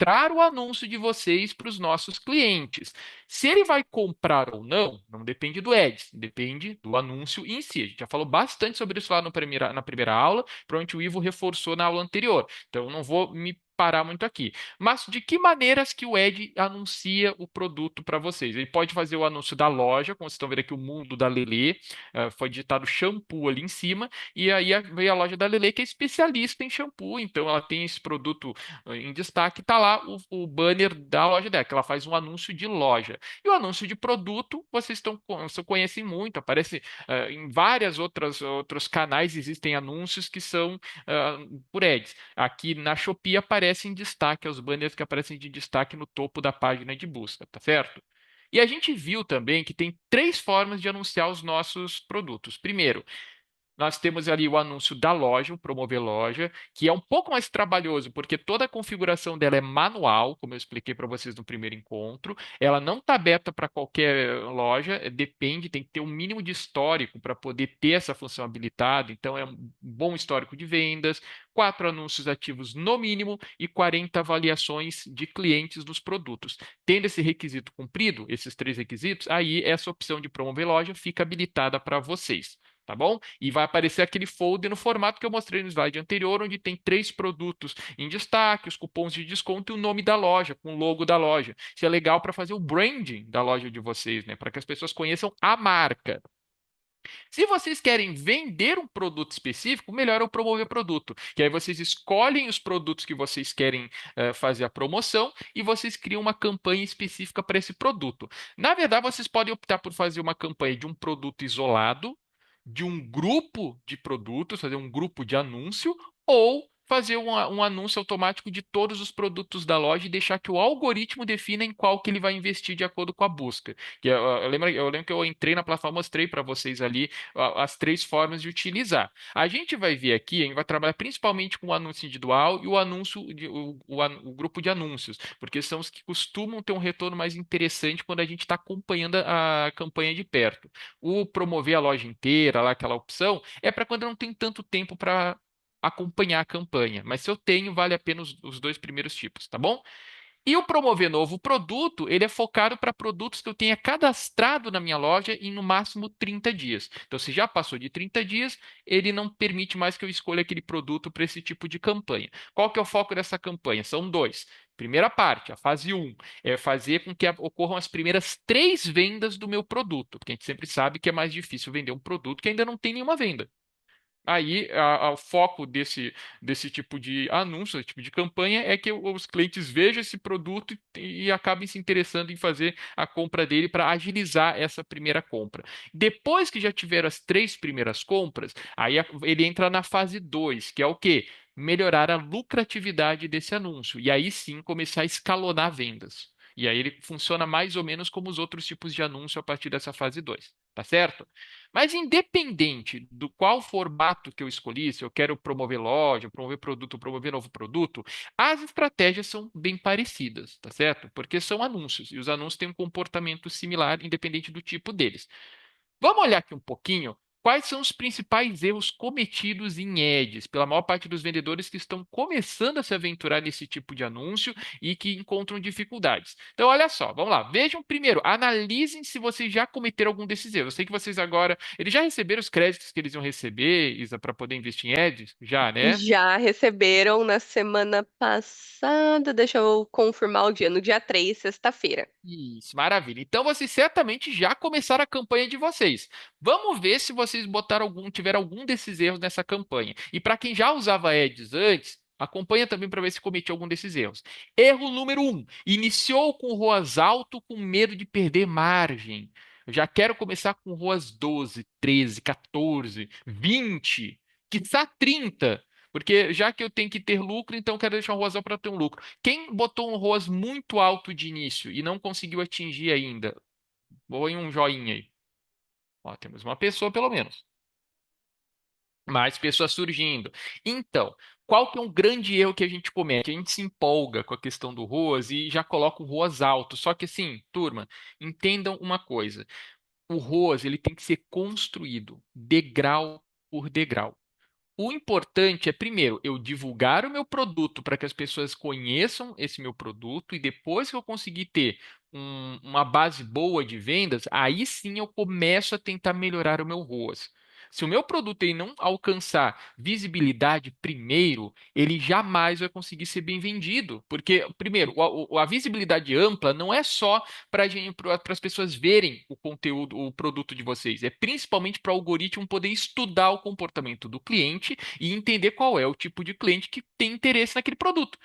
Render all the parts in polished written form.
mostrar o anúncio de vocês para os nossos clientes. Se ele vai comprar ou não depende do Ads, depende do anúncio em si. A gente já falou bastante sobre isso lá no na primeira aula, provavelmente o Ivo reforçou na aula anterior. Então, eu não vou me parar muito aqui. Mas de que maneiras que o Ed anuncia o produto para vocês? Ele pode fazer o anúncio da loja, como vocês estão vendo aqui, o mundo da Lelê, foi digitado shampoo ali em cima, e aí veio a loja da Lelê, que é especialista em shampoo, então ela tem esse produto em destaque, está lá o banner da loja dela, que ela faz um anúncio de loja. E o anúncio de produto, vocês conhecem muito, aparece em várias outros canais, existem anúncios que são por ads. Aqui na Shopee aparece em destaque, os banners que aparecem de destaque no topo da página de busca, tá certo? E a gente viu também que tem três formas de anunciar os nossos produtos. Primeiro, nós temos ali o anúncio da loja, o promover loja, que é um pouco mais trabalhoso, porque toda a configuração dela é manual, como eu expliquei para vocês no primeiro encontro. Ela não está aberta para qualquer loja, depende, tem que ter um mínimo de histórico para poder ter essa função habilitada. Então, é um bom histórico de vendas, 4 anúncios ativos no mínimo e 40 avaliações de clientes dos produtos. Tendo esse requisito cumprido, esses três requisitos, aí essa opção de promover loja fica habilitada para vocês. Tá bom? E vai aparecer aquele folder no formato que eu mostrei no slide anterior, onde tem três produtos em destaque, os cupons de desconto e o nome da loja, com o logo da loja. Isso é legal para fazer o branding da loja de vocês, né? Para que as pessoas conheçam a marca. Se vocês querem vender um produto específico, melhor é o promover produto, que aí vocês escolhem os produtos que vocês querem fazer a promoção e vocês criam uma campanha específica para esse produto. Na verdade, vocês podem optar por fazer uma campanha de um produto isolado, de um grupo de produtos, fazer um grupo de anúncio, ou fazer um anúncio automático de todos os produtos da loja e deixar que o algoritmo defina em qual que ele vai investir de acordo com a busca. Eu lembro que eu entrei na plataforma, mostrei para vocês ali as três formas de utilizar. A gente vai ver aqui, a gente vai trabalhar principalmente com o anúncio individual e o anúncio o grupo de anúncios, porque são os que costumam ter um retorno mais interessante quando a gente está acompanhando a campanha de perto. O promover a loja inteira, lá aquela opção, é para quando eu não tenho tanto tempo para acompanhar a campanha. Mas se eu tenho, vale a pena os dois primeiros tipos, tá bom? E o promover novo produto, ele é focado para produtos que eu tenha cadastrado na minha loja em no máximo 30 dias. Então, se já passou de 30 dias, ele não permite mais que eu escolha aquele produto para esse tipo de campanha. Qual que é o foco dessa campanha? São dois. Primeira parte, a fase um, é fazer com que ocorram as primeiras três vendas do meu produto, porque a gente sempre sabe que é mais difícil vender um produto que ainda não tem nenhuma venda. Aí, o foco desse tipo de anúncio, desse tipo de campanha, é que os clientes vejam esse produto e acabem se interessando em fazer a compra dele para agilizar essa primeira compra. Depois que já tiveram as três primeiras compras, aí ele entra na fase 2, que é o quê? Melhorar a lucratividade desse anúncio. E aí sim começar a escalonar vendas. E aí ele funciona mais ou menos como os outros tipos de anúncio a partir dessa fase 2, tá certo? Mas independente do qual formato que eu escolhi, se eu quero promover loja, promover produto, promover novo produto, as estratégias são bem parecidas, tá certo? Porque são anúncios e os anúncios têm um comportamento similar, independente do tipo deles. Vamos olhar aqui um pouquinho quais são os principais erros cometidos em ads pela maior parte dos vendedores que estão começando a se aventurar nesse tipo de anúncio e que encontram dificuldades. Então, olha só, vamos lá. Vejam primeiro, analisem se vocês já cometeram algum desses erros. Eu sei que vocês agora, eles já receberam os créditos que eles iam receber, Isa, para poder investir em ads? Já, né? Já receberam na semana passada, deixa eu confirmar o dia, no dia 3, sexta-feira. Isso, maravilha. Então vocês certamente já começaram a campanha de vocês. Vamos ver se vocês tiveram algum desses erros nessa campanha. E para quem já usava ads antes, acompanha também para ver se cometeu algum desses erros. Erro número um: iniciou com ROAS alto com medo de perder margem. Eu já quero começar com ROAS 12, 13, 14, 20, quiçá 30. Porque já que eu tenho que ter lucro, então eu quero deixar um ROAS para ter um lucro. Quem botou um ROAS muito alto de início e não conseguiu atingir ainda? Põe um joinha aí. Ó, temos uma pessoa pelo menos. Mais pessoas surgindo. Então, qual que é um grande erro que a gente comete? A gente se empolga com a questão do ROAS e já coloca o ROAS alto. Só que assim, turma, entendam uma coisa. O ROAS ele tem que ser construído degrau por degrau. o importante é, primeiro, eu divulgar o meu produto para que as pessoas conheçam esse meu produto e depois que eu conseguir ter uma base boa de vendas, aí sim eu começo a tentar melhorar o meu ROAS. Se o meu produto ele não alcançar visibilidade primeiro, ele jamais vai conseguir ser bem vendido. Porque, primeiro, a visibilidade ampla não é só para as pessoas verem o conteúdo, o produto de vocês, é principalmente para o algoritmo poder estudar o comportamento do cliente e entender qual é o tipo de cliente que tem interesse naquele produto.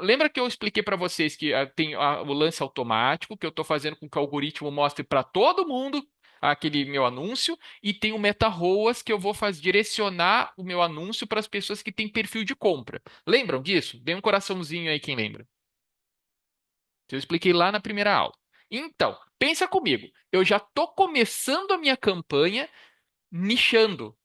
Lembra que eu expliquei para vocês que tem o lance automático, que eu estou fazendo com que o algoritmo mostre para todo mundo aquele meu anúncio, e tem o Meta ROAS, que eu vou direcionar o meu anúncio para as pessoas que têm perfil de compra. Lembram disso? Dê um coraçãozinho aí quem lembra. Eu expliquei lá na primeira aula. Então, pensa comigo. Eu já estou começando a minha campanha nichando,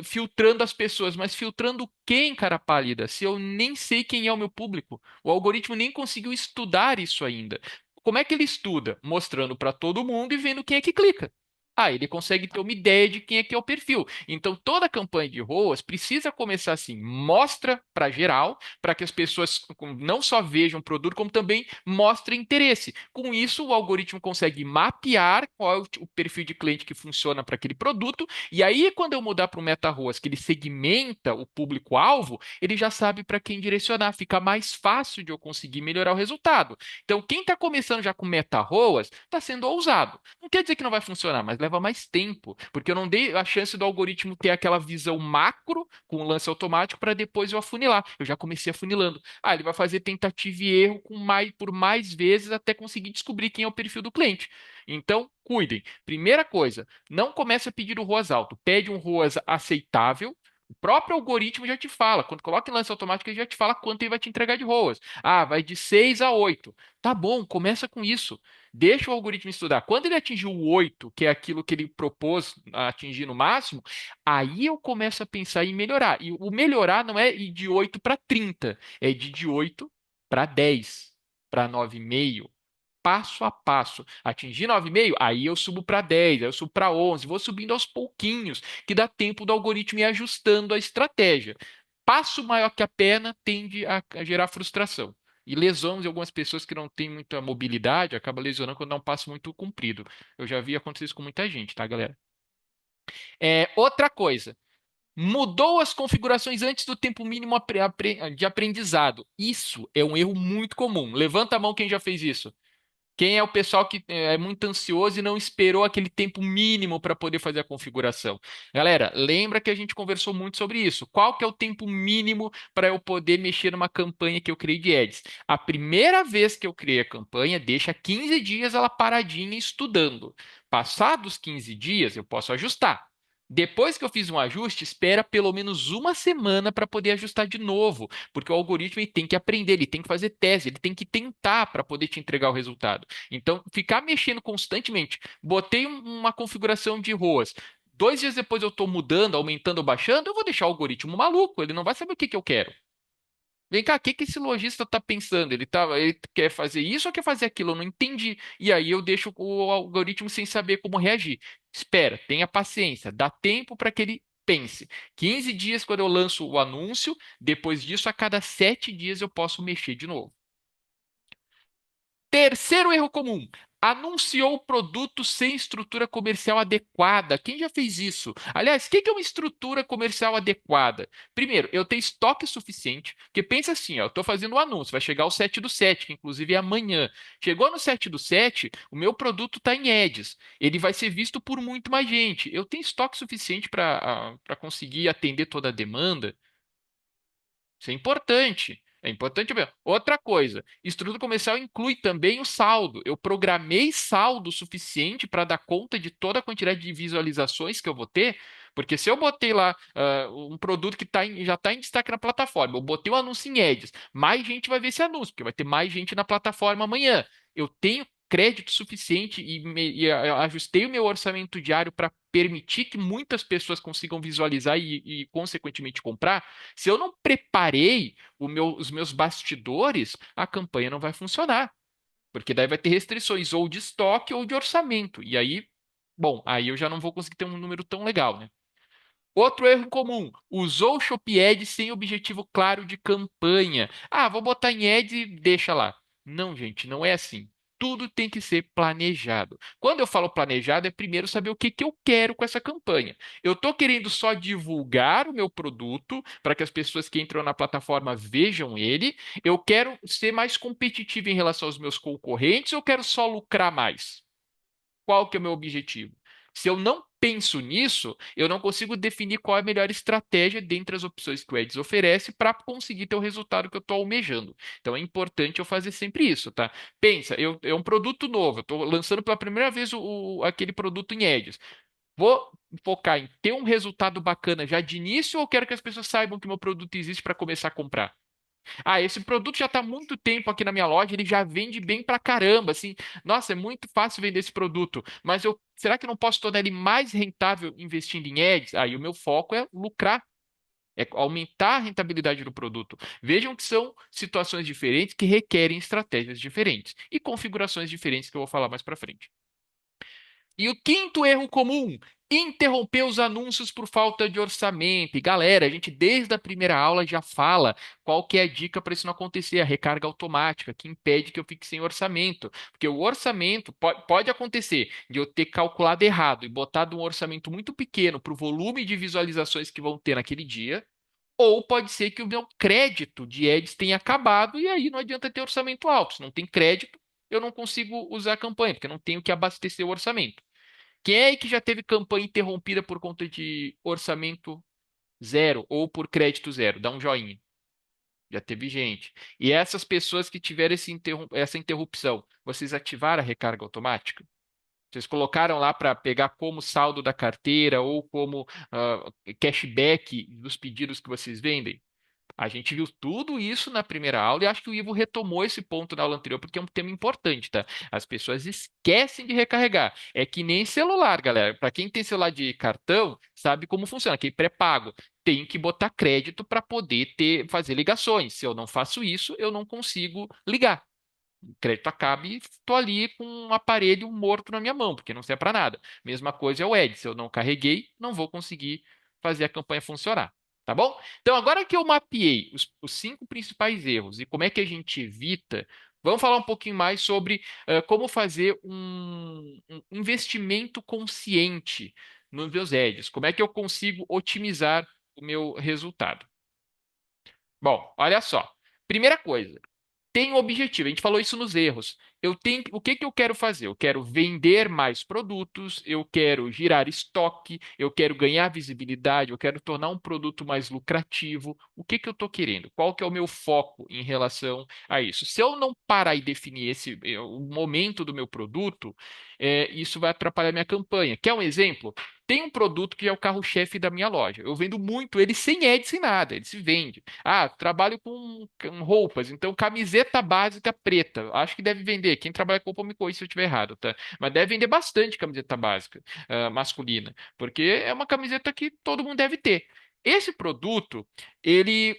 filtrando as pessoas, mas filtrando quem, cara pálida? Se eu nem sei quem é o meu público, o algoritmo nem conseguiu estudar isso ainda. Como é que ele estuda? Mostrando para todo mundo e vendo quem é que clica. Ah, ele consegue ter uma ideia de quem é que é o perfil. Então, toda campanha de ROAS precisa começar assim, mostra para geral, para que as pessoas não só vejam o produto, como também mostrem interesse. Com isso, o algoritmo consegue mapear qual é o perfil de cliente que funciona para aquele produto, e aí, quando eu mudar para o Meta ROAS, que ele segmenta o público-alvo, ele já sabe para quem direcionar, fica mais fácil de eu conseguir melhorar o resultado. Então, quem está começando já com Meta ROAS está sendo ousado. Não quer dizer que não vai funcionar, mas leva mais tempo, porque eu não dei a chance do algoritmo ter aquela visão macro com o lance automático para depois eu afunilar. Eu já comecei afunilando. Ah, ele vai fazer tentativa e erro por mais vezes até conseguir descobrir quem é o perfil do cliente. Então, cuidem. Primeira coisa, não comece a pedir o ROAS alto. Pede um ROAS aceitável. O próprio algoritmo já te fala. Quando coloca em lance automático, ele já te fala quanto ele vai te entregar de ROAS. Ah, vai de 6 a 8. Tá bom, começa com isso. Deixa o algoritmo estudar. Quando ele atingir o 8, que é aquilo que ele propôs a atingir no máximo, aí eu começo a pensar em melhorar. E o melhorar não é ir de 8 para 30, é de 8 para 10, para 9,5, passo a passo. Atingir 9,5, aí eu subo para 10, aí eu subo para 11, vou subindo aos pouquinhos, que dá tempo do algoritmo ir ajustando a estratégia. Passo maior que a perna tende a gerar frustração. E lesões de algumas pessoas que não têm muita mobilidade acaba lesionando quando dá um passo muito comprido. Eu já vi acontecer isso com muita gente, tá, galera? Outra coisa. Mudou as configurações antes do tempo mínimo de aprendizado. Isso é um erro muito comum. Levanta a mão quem já fez isso. Quem é o pessoal que é muito ansioso e não esperou aquele tempo mínimo para poder fazer a configuração? Galera, lembra que a gente conversou muito sobre isso? Qual que é o tempo mínimo para eu poder mexer numa campanha que eu criei de ads? A primeira vez que eu criei a campanha, deixa 15 dias ela paradinha estudando. Passados 15 dias, eu posso ajustar. Depois que eu fiz um ajuste, espera pelo menos uma semana para poder ajustar de novo, porque o algoritmo ele tem que aprender, ele tem que fazer teste, ele tem que tentar para poder te entregar o resultado. Então, ficar mexendo constantemente. Botei uma configuração de ROAS. 2 dias depois eu estou mudando, aumentando ou baixando, eu vou deixar o algoritmo maluco, ele não vai saber o que que eu quero. Vem cá, o que que esse lojista está pensando? Ele quer fazer isso ou quer fazer aquilo? Eu não entendi. E aí eu deixo o algoritmo sem saber como reagir. Espera, tenha paciência, dá tempo para que ele pense. 15 dias quando eu lanço o anúncio, depois disso, a cada 7 dias eu posso mexer de novo. Terceiro erro comum: anunciou o produto sem estrutura comercial adequada. Quem já fez isso? Aliás, o que é uma estrutura comercial adequada? Primeiro, eu tenho estoque suficiente, porque pensa assim, ó, eu estou fazendo um anúncio, vai chegar o 7 do 7, que inclusive é amanhã. Chegou no 7 do 7, o meu produto está em ads. Ele vai ser visto por muito mais gente. Eu tenho estoque suficiente para conseguir atender toda a demanda? Isso é importante. É importante mesmo. Outra coisa, estrutura comercial inclui também o saldo. Eu programei saldo suficiente para dar conta de toda a quantidade de visualizações que eu vou ter, porque se eu botei lá um produto que já está em destaque na plataforma, eu botei um anúncio em Ads, mais gente vai ver esse anúncio, porque vai ter mais gente na plataforma amanhã. Eu tenho crédito suficiente ajustei o meu orçamento diário para permitir que muitas pessoas consigam visualizar consequentemente, comprar. Se eu não preparei os meus bastidores, a campanha não vai funcionar. Porque daí vai ter restrições ou de estoque ou de orçamento. E aí, bom, aí eu já não vou conseguir ter um número tão legal, né? Outro erro comum, usou o Shopee Ads sem objetivo claro de campanha. Ah, vou botar em Ads e deixa lá. Não, gente, não é assim. Tudo tem que ser planejado. Quando eu falo planejado, é primeiro saber o que que eu quero com essa campanha. Eu estou querendo só divulgar o meu produto para que as pessoas que entram na plataforma vejam ele. Eu quero ser mais competitivo em relação aos meus concorrentes ou eu quero só lucrar mais? Qual que é o meu objetivo? Se eu não penso nisso, eu não consigo definir qual é a melhor estratégia dentre as opções que o Eds oferece para conseguir ter o resultado que eu estou almejando. Então é importante eu fazer sempre isso, tá? Pensa, é um produto novo, eu estou lançando pela primeira vez aquele produto em Eds. Vou focar em ter um resultado bacana já de início ou quero que as pessoas saibam que meu produto existe para começar a comprar? Ah, esse produto já está há muito tempo aqui na minha loja, ele já vende bem pra caramba, assim. Nossa, é muito fácil vender esse produto, mas será que eu não posso tornar ele mais rentável investindo em ads? Aí o meu foco é lucrar, é aumentar a rentabilidade do produto. Vejam que são situações diferentes que requerem estratégias diferentes e configurações diferentes que eu vou falar mais para frente. E o quinto erro comum, interromper os anúncios por falta de orçamento. E galera, a gente desde a primeira aula já fala qual que é a dica para isso não acontecer, a recarga automática, que impede que eu fique sem orçamento. Porque o orçamento pode acontecer de eu ter calculado errado e botado um orçamento muito pequeno para o volume de visualizações que vão ter naquele dia. Ou pode ser que o meu crédito de ads tenha acabado e aí não adianta ter orçamento alto. Se não tem crédito, eu não consigo usar a campanha, porque eu não tenho que abastecer o orçamento. Quem é que já teve campanha interrompida por conta de orçamento zero ou por crédito zero? Dá um joinha. Já teve gente. E essas pessoas que tiveram essa interrupção, vocês ativaram a recarga automática? Vocês colocaram lá para pegar como saldo da carteira ou como cashback dos pedidos que vocês vendem? A gente viu tudo isso na primeira aula e acho que o Ivo retomou esse ponto na aula anterior porque é um tema importante, tá? As pessoas esquecem de recarregar. É que nem celular, galera. Para quem tem celular de cartão, sabe como funciona, que é pré-pago. Tem que botar crédito para poder fazer ligações. Se eu não faço isso, eu não consigo ligar. O crédito acaba e estou ali com um aparelho morto na minha mão, porque não serve para nada. Mesma coisa é o Ed. Se eu não carreguei, não vou conseguir fazer a campanha funcionar. Tá bom? Então, agora que eu mapeei os cinco principais erros e como é que a gente evita, vamos falar um pouquinho mais sobre como fazer um investimento consciente nos meus ads. Como é que eu consigo otimizar o meu resultado? Bom, olha só. Primeira coisa, tem um objetivo. A gente falou isso nos erros. O que que eu quero fazer? Eu quero vender mais produtos, eu quero girar estoque, eu quero ganhar visibilidade, eu quero tornar um produto mais lucrativo. O que que eu estou querendo? Qual que é o meu foco em relação a isso? Se eu não parar e definir o momento do meu produto, isso vai atrapalhar minha campanha. Quer um exemplo? Tem um produto que é o carro-chefe da minha loja. Eu vendo muito ele sem ads, sem nada. Ele se vende. Ah, trabalho com roupas, então camiseta básica preta. Acho que deve vender. Quem trabalha com roupa me corrija se eu estiver errado, tá? Mas deve vender bastante camiseta básica, masculina, porque é uma camiseta que todo mundo deve ter. Esse produto,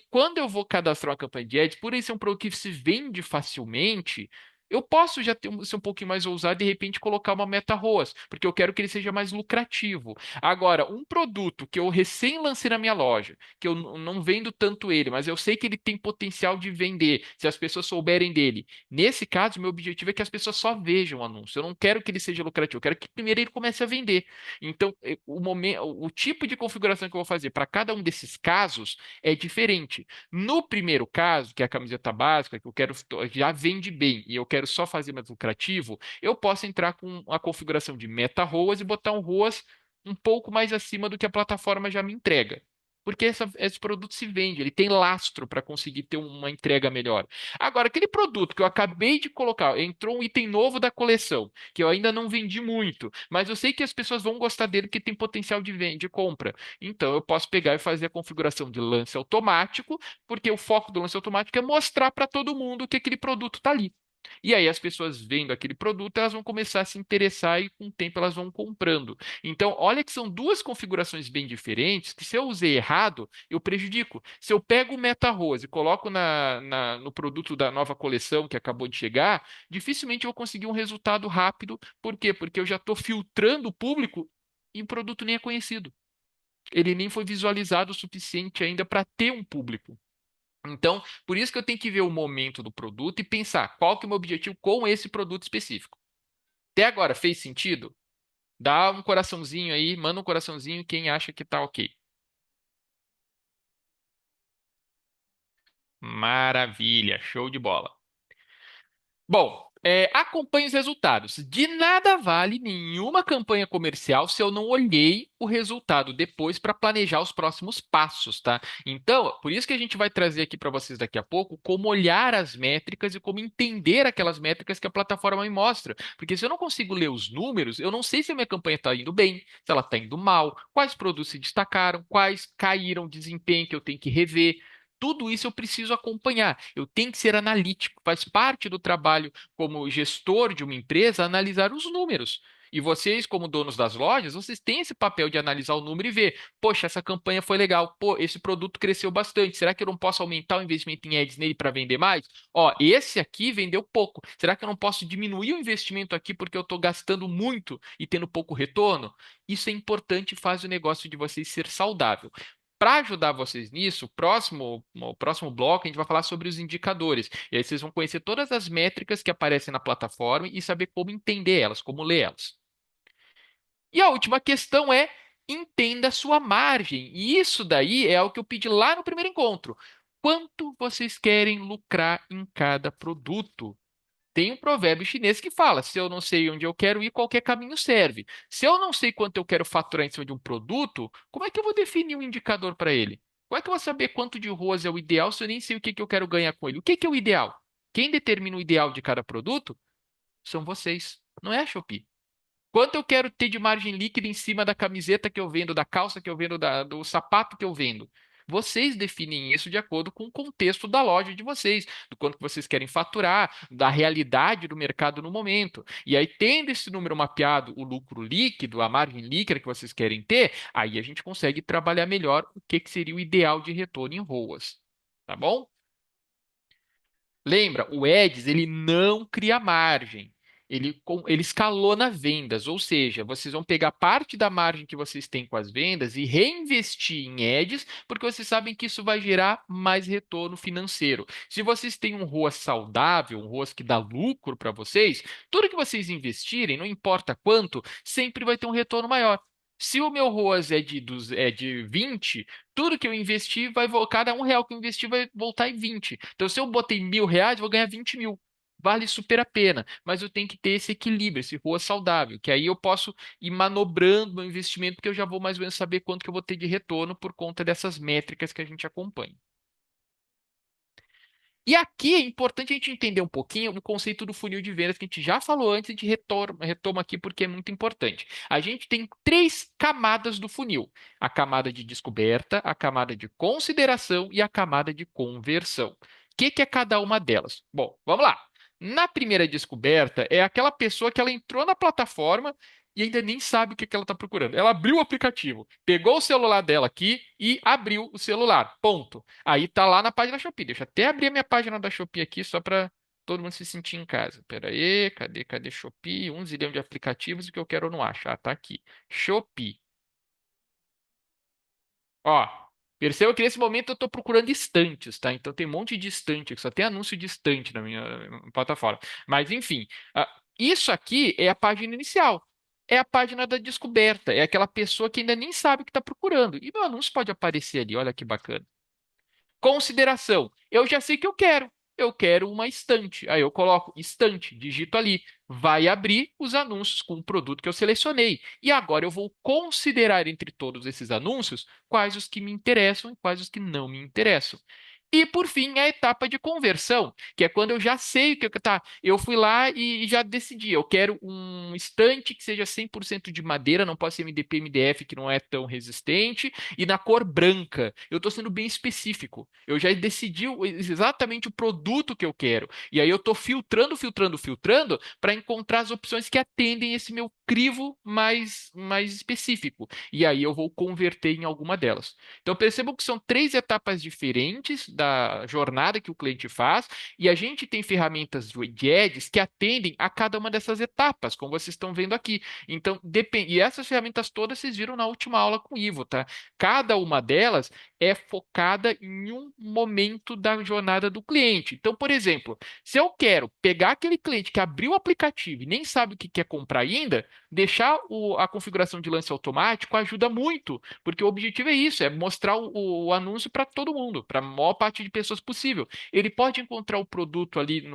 quando eu vou cadastrar uma campanha de ads, por ele ser um produto que se vende facilmente, eu posso já ser um pouquinho mais ousado e de repente colocar uma meta ROAS, porque eu quero que ele seja mais lucrativo. Agora, um produto que eu recém lancei na minha loja, que eu não vendo tanto ele, mas eu sei que ele tem potencial de vender, se as pessoas souberem dele. Nesse caso, meu objetivo é que as pessoas só vejam o anúncio. Eu não quero que ele seja lucrativo, eu quero que primeiro ele comece a vender. Então, o tipo de configuração que eu vou fazer para cada um desses casos é diferente. No primeiro caso, que é a camiseta básica, que eu quero já vende bem e eu quero só fazer mais lucrativo, eu posso entrar com a configuração de meta ROAS e botar um ROAS um pouco mais acima do que a plataforma já me entrega. Porque esse produto se vende, ele tem lastro para conseguir ter uma entrega melhor. Agora, aquele produto que eu acabei de colocar, entrou um item novo da coleção, que eu ainda não vendi muito, mas eu sei que as pessoas vão gostar dele porque tem potencial de compra. Então, eu posso pegar e fazer a configuração de lance automático, porque o foco do lance automático é mostrar para todo mundo que aquele produto está ali. E aí as pessoas vendo aquele produto, elas vão começar a se interessar e com o tempo elas vão comprando. Então, olha que são duas configurações bem diferentes, que se eu usei errado, eu prejudico. Se eu pego o Meta Rose e coloco no produto da nova coleção que acabou de chegar, dificilmente eu vou conseguir um resultado rápido. Por quê? Porque eu já estou filtrando o público e o produto nem é conhecido. Ele nem foi visualizado o suficiente ainda para ter um público. Então, por isso que eu tenho que ver o momento do produto e pensar qual que é o meu objetivo com esse produto específico. Até agora, fez sentido? Dá um coraçãozinho aí, manda um coraçãozinho quem acha que tá ok. Maravilha, show de bola. Bom, acompanhe os resultados. De nada vale nenhuma campanha comercial se eu não olhei o resultado depois para planejar os próximos passos, tá? Então, por isso que a gente vai trazer aqui para vocês daqui a pouco como olhar as métricas e como entender aquelas métricas que a plataforma me mostra. Porque se eu não consigo ler os números, eu não sei se a minha campanha está indo bem, se ela está indo mal, quais produtos se destacaram, quais caíram de desempenho que eu tenho que rever. Tudo isso eu preciso acompanhar. Eu tenho que ser analítico. Faz parte do trabalho como gestor de uma empresa analisar os números. E vocês, como donos das lojas, vocês têm esse papel de analisar o número e ver, poxa, essa campanha foi legal, pô, esse produto cresceu bastante. Será que eu não posso aumentar o investimento em ads nele para vender mais? Ó, esse aqui vendeu pouco. Será que eu não posso diminuir o investimento aqui porque eu estou gastando muito e tendo pouco retorno? Isso é importante e faz o negócio de vocês ser saudável. Para ajudar vocês nisso, o próximo bloco a gente vai falar sobre os indicadores. E aí vocês vão conhecer todas as métricas que aparecem na plataforma e saber como entender elas, como ler elas. E a última questão é: entenda a sua margem. E isso daí é o que eu pedi lá no primeiro encontro. Quanto vocês querem lucrar em cada produto? Tem um provérbio chinês que fala: se eu não sei onde eu quero ir, qualquer caminho serve. Se eu não sei quanto eu quero faturar em cima de um produto, como é que eu vou definir um indicador para ele? Como é que eu vou saber quanto de ROAS é o ideal se eu nem sei o que que eu quero ganhar com ele? O que que é o ideal? Quem determina o ideal de cada produto são vocês, não é a Shopee. Quanto eu quero ter de margem líquida em cima da camiseta que eu vendo, da calça que eu vendo, do sapato que eu vendo? Vocês definem isso de acordo com o contexto da loja de vocês, do quanto que vocês querem faturar, da realidade do mercado no momento. E aí, tendo esse número mapeado, o lucro líquido, a margem líquida que vocês querem ter, aí a gente consegue trabalhar melhor o que que seria o ideal de retorno em ROAS. Tá bom? Lembra, o Eds ele não cria margem. Ele escalona vendas, ou seja, vocês vão pegar parte da margem que vocês têm com as vendas e reinvestir em Eds, porque vocês sabem que isso vai gerar mais retorno financeiro. Se vocês têm um ROAS saudável, um ROAS que dá lucro para vocês, tudo que vocês investirem, não importa quanto, sempre vai ter um retorno maior. Se o meu ROAS é de 20, tudo que eu investi cada R$ 1 que eu investi vai voltar em 20. Então, se eu botei R$ 1.000, eu vou ganhar 20 mil. Vale super a pena, mas eu tenho que ter esse equilíbrio, esse ROAS saudável, que aí eu posso ir manobrando meu investimento, porque eu já vou mais ou menos saber quanto que eu vou ter de retorno por conta dessas métricas que a gente acompanha. E aqui é importante a gente entender um pouquinho o conceito do funil de vendas que a gente já falou antes, a gente retoma aqui porque é muito importante. A gente tem três camadas do funil: a camada de descoberta, a camada de consideração e a camada de conversão. O que que é cada uma delas? Bom, vamos lá. Na primeira descoberta, é aquela pessoa que ela entrou na plataforma e ainda nem sabe o que que ela está procurando. Ela abriu o aplicativo, pegou o celular dela aqui e abriu o celular. Ponto. Aí tá lá na página da Shopee. Deixa eu até abrir a minha página da Shopee aqui só para todo mundo se sentir em casa. Pera aí, cadê Shopee? 1 zilhão de aplicativos, o que eu quero eu não acho. Ah, tá aqui. Shopee. Ó, perceba que nesse momento eu estou procurando estantes, tá? Então tem um monte de estante, aqui, só tem anúncio de estante na minha plataforma. Mas enfim, isso aqui é a página inicial. É a página da descoberta. É aquela pessoa que ainda nem sabe o que está procurando. E meu anúncio pode aparecer ali, olha que bacana. Consideração. Eu já sei que eu quero. Eu quero uma estante. Aí eu coloco estante, digito ali. Vai abrir os anúncios com o produto que eu selecionei. E agora eu vou considerar entre todos esses anúncios quais os que me interessam e quais os que não me interessam. E por fim, a etapa de conversão, que é quando eu já sei o que tá. Eu fui lá e já decidi. Eu quero um estante que seja 100% de madeira, não pode ser MDP, MDF, que não é tão resistente e na cor branca. Eu estou sendo bem específico. Eu já decidi exatamente o produto que eu quero. E aí eu estou filtrando para encontrar as opções que atendem esse meu crivo mais específico. E aí eu vou converter em alguma delas. Então percebam que são três etapas diferentes da jornada que o cliente faz, e a gente tem ferramentas de ads que atendem a cada uma dessas etapas, como vocês estão vendo aqui. Então, e essas ferramentas todas vocês viram na última aula com o Ivo, tá? Cada uma delas é focada em um momento da jornada do cliente. Então, por exemplo, se eu quero pegar aquele cliente que abriu o aplicativo e nem sabe o que quer comprar ainda, deixar a configuração de lance automático ajuda muito, porque o objetivo é isso, é mostrar o anúncio para todo mundo, para a maior parte de pessoas possível. Ele pode encontrar o produto ali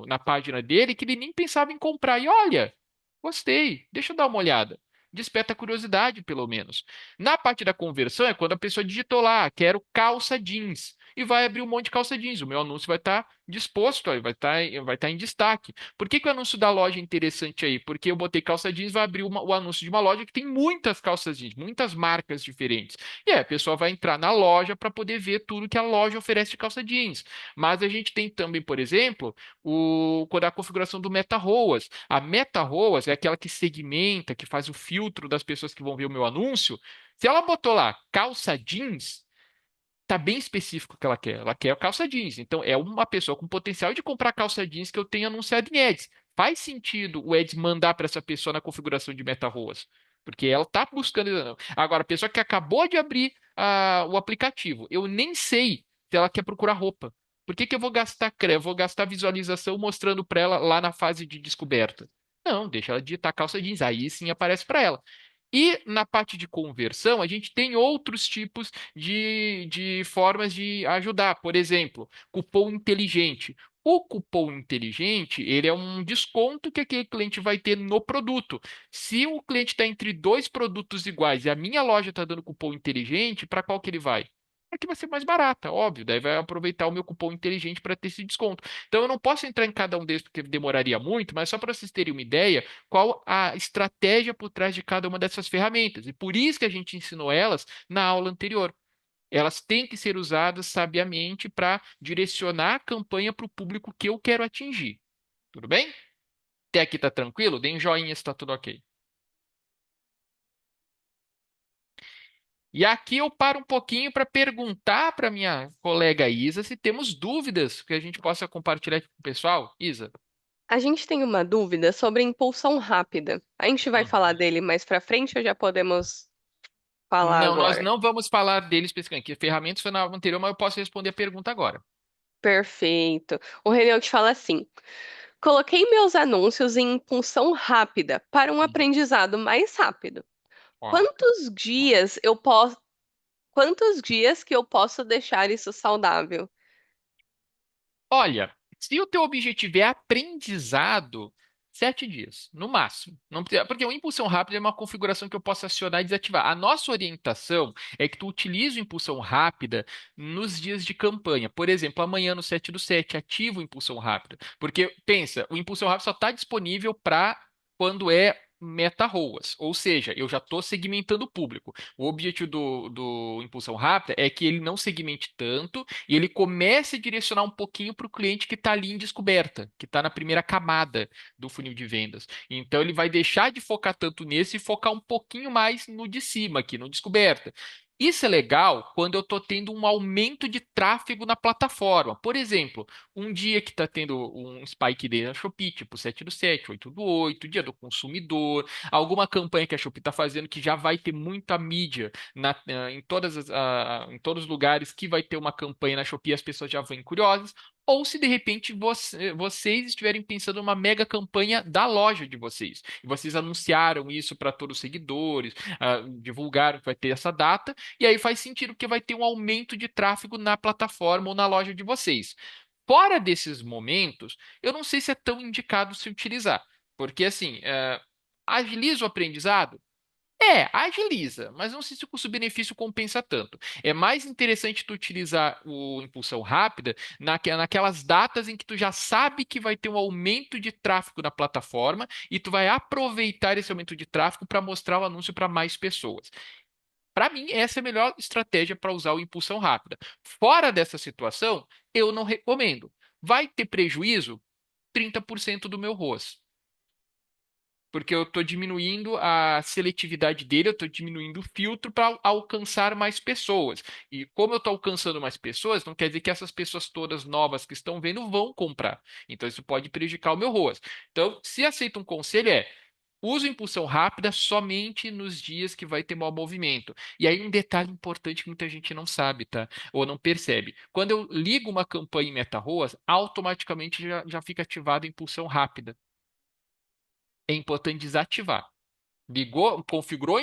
na página dele que ele nem pensava em comprar. E olha, gostei, deixa eu dar uma olhada. Desperta curiosidade, pelo menos. Na parte da conversão é quando a pessoa digitou lá, quero calça jeans, e vai abrir um monte de calça jeans. O meu anúncio vai estar disposto, aí, vai estar em destaque. Por que que o anúncio da loja é interessante aí? Porque eu botei calça jeans, vai abrir o anúncio de uma loja que tem muitas calças jeans, muitas marcas diferentes. E aí a pessoa vai entrar na loja para poder ver tudo que a loja oferece de calça jeans. Mas a gente tem também, por exemplo, quando a configuração do Meta ROAS. A Meta ROAS é aquela que segmenta, que faz o filtro das pessoas que vão ver o meu anúncio. Se ela botou lá calça jeans, tá bem específico o que ela quer. Ela quer calça jeans. Então, é uma pessoa com potencial de comprar calça jeans que eu tenho anunciado em ads. Faz sentido o ads mandar para essa pessoa na configuração de meta ROAS, porque ela tá buscando. Agora, a pessoa que acabou de abrir o aplicativo, eu nem sei se ela quer procurar roupa. Por que que eu vou gastar eu vou gastar visualização mostrando para ela lá na fase de descoberta? Não, deixa ela digitar calça jeans. Aí sim aparece para ela. E na parte de conversão, a gente tem outros tipos de formas de ajudar. Por exemplo, cupom inteligente. O cupom inteligente, ele é um desconto que aquele cliente vai ter no produto. Se o cliente está entre dois produtos iguais e a minha loja está dando cupom inteligente, para qual que ele vai? É que vai ser mais barata, óbvio. Daí vai aproveitar o meu cupom inteligente para ter esse desconto. Então eu não posso entrar em cada um desses porque demoraria muito, mas só para vocês terem uma ideia, qual a estratégia por trás de cada uma dessas ferramentas. E por isso que a gente ensinou elas na aula anterior. Elas têm que ser usadas sabiamente para direcionar a campanha para o público que eu quero atingir. Tudo bem? Até aqui tá tranquilo? Deem um joinha se está tudo ok. E aqui eu paro um pouquinho para perguntar para minha colega Isa se temos dúvidas que a gente possa compartilhar aqui com o pessoal. Isa. A gente tem uma dúvida sobre impulsão rápida. A gente vai falar Uhum. dele mais pra frente ou já podemos falar Não, nós agora? não vamos falar deles especificamente, que ferramentas foi na aula anterior, mas eu posso responder a pergunta agora. Perfeito. O Reneu te fala assim: coloquei meus anúncios em impulsão rápida para um Uhum. aprendizado mais rápido. Ó. Quantos dias eu posso, quantos dias que eu posso deixar isso saudável? Olha, se o teu objetivo é aprendizado, 7 dias, no máximo. Não precisa, porque o impulsão rápida é uma configuração que eu posso acionar e desativar. A nossa orientação é que tu utilize o impulsão rápida nos dias de campanha. Por exemplo, amanhã no 7/7, ativa o impulsão rápida. Porque, pensa, o impulsão rápido só está disponível para quando é meta ROAS, ou seja, eu já estou segmentando o público. O objetivo do impulsão rápida é que ele não segmente tanto e ele começa a direcionar um pouquinho para o cliente que está ali em descoberta, que está na primeira camada do funil de vendas. Então ele vai deixar de focar tanto nesse e focar um pouquinho mais no de cima, aqui no descoberta. Isso é legal quando eu estou tendo um aumento de tráfego na plataforma. Por exemplo, um dia que está tendo um spike day na Shopee, tipo 7/7, 8/8, dia do consumidor, alguma campanha que a Shopee está fazendo que já vai ter muita mídia em todos os lugares que vai ter uma campanha na Shopee, as pessoas já vêm curiosas. Ou se de repente vocês estiverem pensando numa mega campanha da loja de vocês, e vocês anunciaram isso para todos os seguidores, divulgaram que vai ter essa data, e aí faz sentido porque vai ter um aumento de tráfego na plataforma ou na loja de vocês. Fora desses momentos, eu não sei se é tão indicado se utilizar, porque assim, agiliza o aprendizado? Agiliza, mas não sei se o custo-benefício compensa tanto. É mais interessante tu utilizar o impulsão rápida naquelas datas em que tu já sabe que vai ter um aumento de tráfego na plataforma e tu vai aproveitar esse aumento de tráfego para mostrar o anúncio para mais pessoas. Para mim, essa é a melhor estratégia para usar o impulsão rápida. Fora dessa situação, eu não recomendo. Vai ter prejuízo? 30% do meu ROAS. porque eu estou diminuindo a seletividade dele, eu estou diminuindo o filtro para alcançar mais pessoas. E como eu estou alcançando mais pessoas, não quer dizer que essas pessoas todas novas que estão vendo vão comprar. Então, isso pode prejudicar o meu ROAS. Então, se aceita um conselho, use impulsão rápida somente nos dias que vai ter mau movimento. E aí, um detalhe importante que muita gente não sabe, tá? Ou não percebe. Quando eu ligo uma campanha em MetaROAS, automaticamente já fica ativada a impulsão rápida. É importante desativar. Ligou, configurou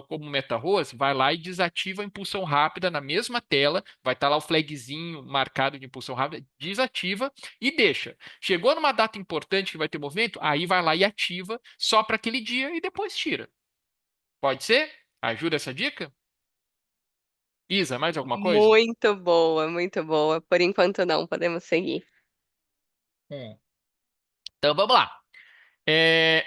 como MetaROAS, vai lá e desativa a impulsão rápida na mesma tela, vai estar lá o flagzinho marcado de impulsão rápida, desativa e deixa. Chegou numa data importante que vai ter movimento, aí vai lá e ativa só para aquele dia e depois tira. Pode ser? Ajuda essa dica? Isa, mais alguma coisa? Muito boa, muito boa. Por enquanto não, podemos seguir. Hum. Então vamos lá. É,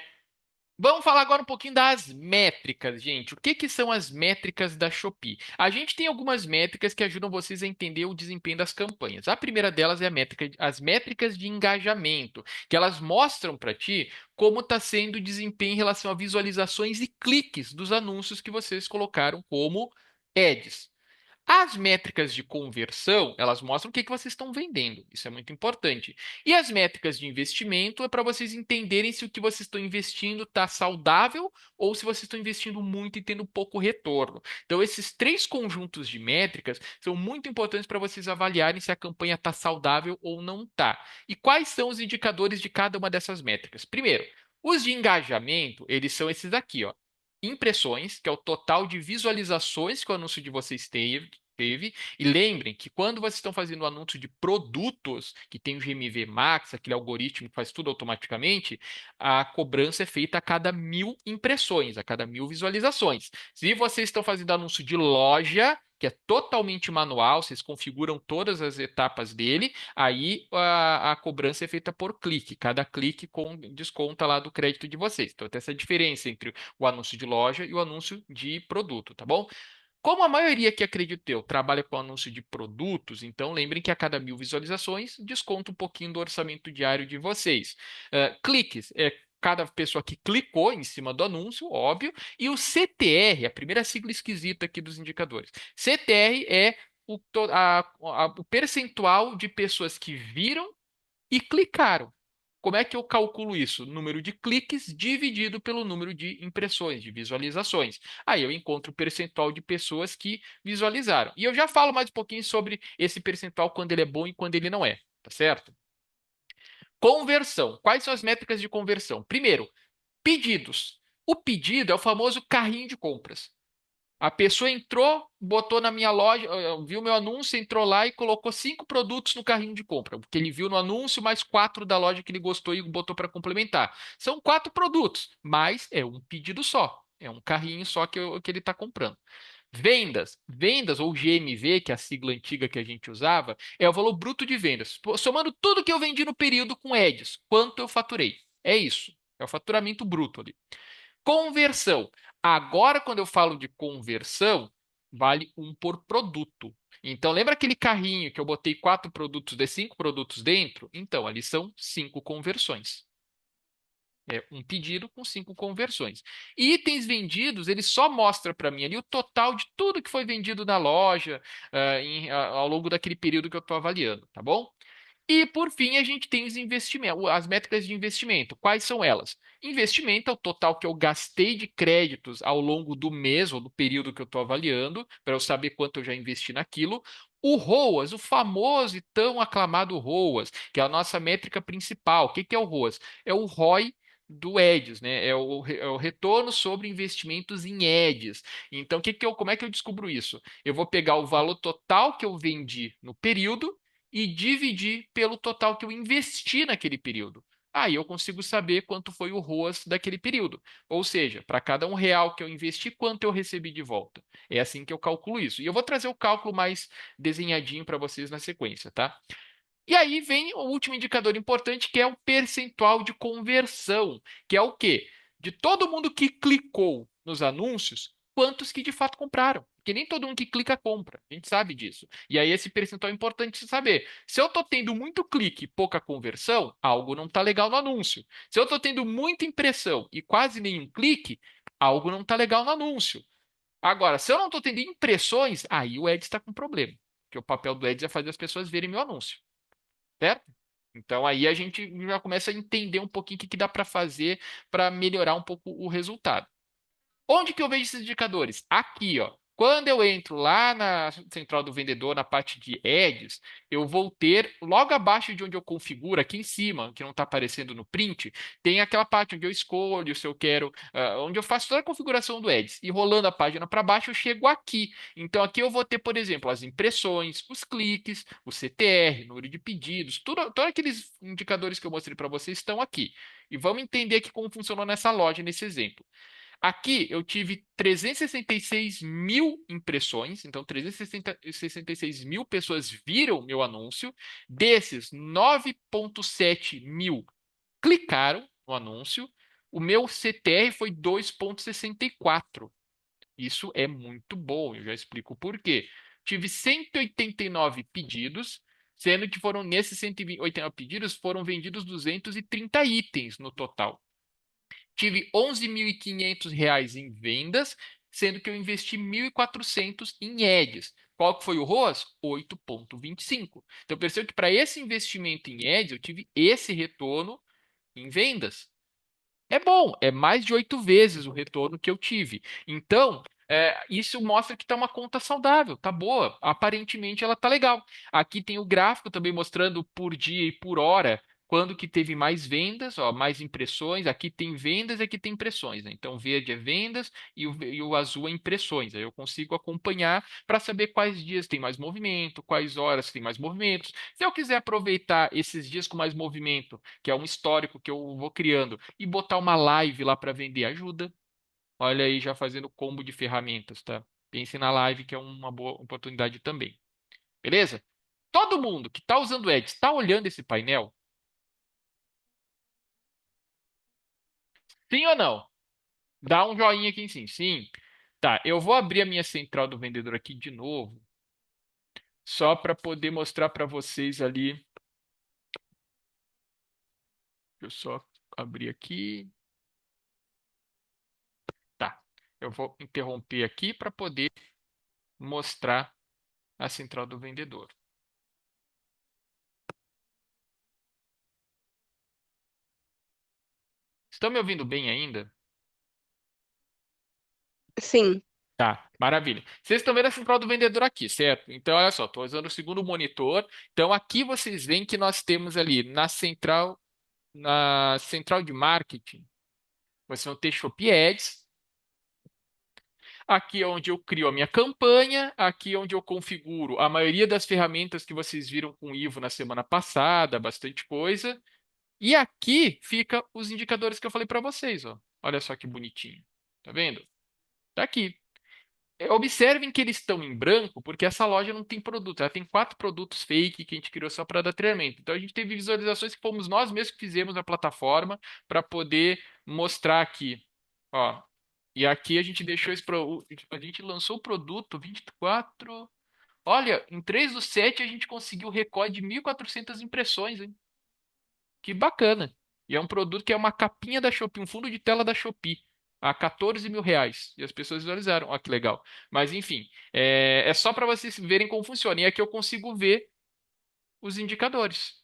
Vamos falar agora um pouquinho das métricas, gente. O que que são as métricas da Shopee? A gente tem algumas métricas que ajudam vocês a entender o desempenho das campanhas. A primeira delas é as métricas de engajamento, que elas mostram para ti como está sendo o desempenho em relação a visualizações e cliques dos anúncios que vocês colocaram como ads. As métricas de conversão, elas mostram o que que vocês estão vendendo. Isso é muito importante. E as métricas de investimento é para vocês entenderem se o que vocês estão investindo está saudável ou se vocês estão investindo muito e tendo pouco retorno. Então, esses três conjuntos de métricas são muito importantes para vocês avaliarem se a campanha está saudável ou não está. E quais são os indicadores de cada uma dessas métricas? Primeiro, os de engajamento, eles são esses aqui, ó. Impressões, que é o total de visualizações que o anúncio de vocês teve. E lembrem que quando vocês estão fazendo o anúncio de produtos, que tem o GMV Max, aquele algoritmo que faz tudo automaticamente, a cobrança é feita a cada 1.000 impressões, a cada 1.000 visualizações. Se vocês estão fazendo anúncio de loja, que é totalmente manual, vocês configuram todas as etapas dele, aí a cobrança é feita por clique. Cada clique desconta lá do crédito de vocês. Então, tem essa diferença entre o anúncio de loja e o anúncio de produto, tá bom? Como a maioria que acredito eu trabalha com anúncio de produtos, então lembrem que a cada 1.000 visualizações desconta um pouquinho do orçamento diário de vocês. Cliques é cada pessoa que clicou em cima do anúncio, óbvio, e o CTR, a primeira sigla esquisita aqui dos indicadores. CTR é o percentual de pessoas que viram e clicaram. Como é que eu calculo isso? Número de cliques dividido pelo número de impressões, de visualizações. Aí eu encontro o percentual de pessoas que visualizaram. E eu já falo mais um pouquinho sobre esse percentual, quando ele é bom e quando ele não é, tá certo? Conversão. Quais são as métricas de conversão? Primeiro, pedidos. O pedido é o famoso carrinho de compras. A pessoa entrou, botou na minha loja, viu meu anúncio, entrou lá e colocou 5 produtos no carrinho de compra, porque ele viu no anúncio mais 4 da loja que ele gostou e botou para complementar. São 4 produtos, mas é um pedido só. É um carrinho só que ele está comprando. Vendas. Vendas, ou GMV, que é a sigla antiga que a gente usava, é o valor bruto de vendas. Somando tudo que eu vendi no período com ads, quanto eu faturei. É isso. É o faturamento bruto ali. Conversão. Agora, quando eu falo de conversão, vale um por produto. Então, lembra aquele carrinho que eu botei 4 produtos de 5 produtos dentro? Então, ali são 5 conversões. É um pedido com 5 conversões. Itens vendidos, ele só mostra para mim ali o total de tudo que foi vendido na loja, ao longo daquele período que eu estou avaliando, tá bom? E, por fim, a gente tem os investimentos, as métricas de investimento. Quais são elas? Investimento é o total que eu gastei de créditos ao longo do mês ou do período que eu estou avaliando, para eu saber quanto eu já investi naquilo. O ROAS, o famoso e tão aclamado ROAS, que é a nossa métrica principal. O que que é o ROAS? É o ROI do Ads, né? É o retorno sobre investimentos em Ads. Então, como é que eu descubro isso? Eu vou pegar o valor total que eu vendi no período e dividir pelo total que eu investi naquele período. Aí eu consigo saber quanto foi o ROAS daquele período. Ou seja, para cada R$ 1 que eu investi, quanto eu recebi de volta. É assim que eu calculo isso. E eu vou trazer o cálculo mais desenhadinho para vocês na sequência, tá? E aí vem o último indicador importante, que é o percentual de conversão, que é o quê? De todo mundo que clicou nos anúncios, quantos que de fato compraram. porque nem todo mundo que clica compra. A gente sabe disso. E aí esse percentual é importante saber. Se eu estou tendo muito clique e pouca conversão, algo não está legal no anúncio. Se eu estou tendo muita impressão e quase nenhum clique, algo não está legal no anúncio. Agora, se eu não estou tendo impressões, aí o Ads está com problema. Porque o papel do Ads é fazer as pessoas verem meu anúncio, certo? Então aí a gente já começa a entender um pouquinho o que que dá para fazer para melhorar um pouco o resultado. Onde que eu vejo esses indicadores? Aqui, ó. Quando eu entro lá na central do vendedor, na parte de ads, eu vou ter logo abaixo de onde eu configuro, aqui em cima, que não está aparecendo no print, tem aquela parte onde eu escolho se eu quero, onde eu faço toda a configuração do ads. E rolando a página para baixo, eu chego aqui. Então aqui eu vou ter, por exemplo, as impressões, os cliques, o CTR, número de pedidos, tudo, todos aqueles indicadores que eu mostrei para vocês estão aqui. E vamos entender aqui como funcionou nessa loja, nesse exemplo. Aqui eu tive 366 mil impressões, então 366 mil pessoas viram meu anúncio. Desses, 9,7 mil clicaram no anúncio. O meu CTR foi 2,64. Isso é muito bom, eu já explico por quê. Tive 189 pedidos, sendo que foram nesses 189 pedidos foram vendidos 230 itens no total. Tive R$ 11.500 em vendas, sendo que eu investi 1.400 em ads. Qual que foi o ROAS? 8,25. Então, eu percebo que para esse investimento em ads, eu tive esse retorno em vendas. É bom, é mais de 8 vezes o retorno que eu tive. Então, isso mostra que está uma conta saudável, tá boa. Aparentemente ela tá legal. Aqui tem o gráfico também mostrando por dia e por hora quando que teve mais vendas, ó, mais impressões. Aqui tem vendas e aqui tem impressões, né? Então, verde é vendas e o azul é impressões. Aí eu consigo acompanhar para saber quais dias tem mais movimento, quais horas tem mais movimentos. Se eu quiser aproveitar esses dias com mais movimento, que é um histórico que eu vou criando, e botar uma live lá para vender ajuda. Olha aí, já fazendo combo de ferramentas, tá? Pense na live, que é uma boa oportunidade também. Beleza? Todo mundo que está usando o Ads está olhando esse painel? Sim ou não? Dá um joinha aqui em cima. Sim. Tá, eu vou abrir a minha central do vendedor aqui de novo, só para poder mostrar para vocês ali. Deixa eu só abrir aqui. Tá. Eu vou interromper aqui para poder mostrar a central do vendedor. Estão me ouvindo bem ainda? Sim, Tá, maravilha. Vocês estão vendo a central do vendedor aqui, certo? Então, olha só, estou usando o segundo monitor. Então, aqui vocês veem que nós temos ali na central de marketing, vocês vão ter Shopee Ads. Aqui é onde eu crio a minha campanha, aqui é onde eu configuro a maioria das ferramentas que vocês viram com o Ivo na semana passada, bastante coisa. E aqui fica os indicadores que eu falei para vocês, ó. Olha só que bonitinho. Tá vendo? Tá aqui. Observem que eles estão em branco porque essa loja não tem produto. Ela tem 4 produtos fake que a gente criou só para dar treinamento. Então a gente teve visualizações que fomos nós mesmos que fizemos na plataforma para poder mostrar aqui. Ó. E aqui a gente deixou a gente lançou o produto 24. Olha, em 3/7 a gente conseguiu o recorde de 1.400 impressões, hein? Que bacana. E é um produto que é uma capinha da Shopee, um fundo de tela da Shopee, a R$ 14.000. E as pessoas visualizaram. Olha que legal. Mas enfim, é só para vocês verem como funciona. E aqui eu consigo ver os indicadores,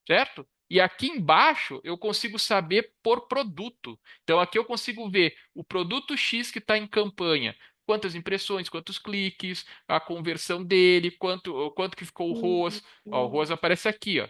certo? E aqui embaixo eu consigo saber por produto. Então aqui eu consigo ver o produto X que está em campanha. Quantas impressões, quantos cliques, a conversão dele, quanto que ficou o ROAS. Ó, o ROAS aparece aqui, ó.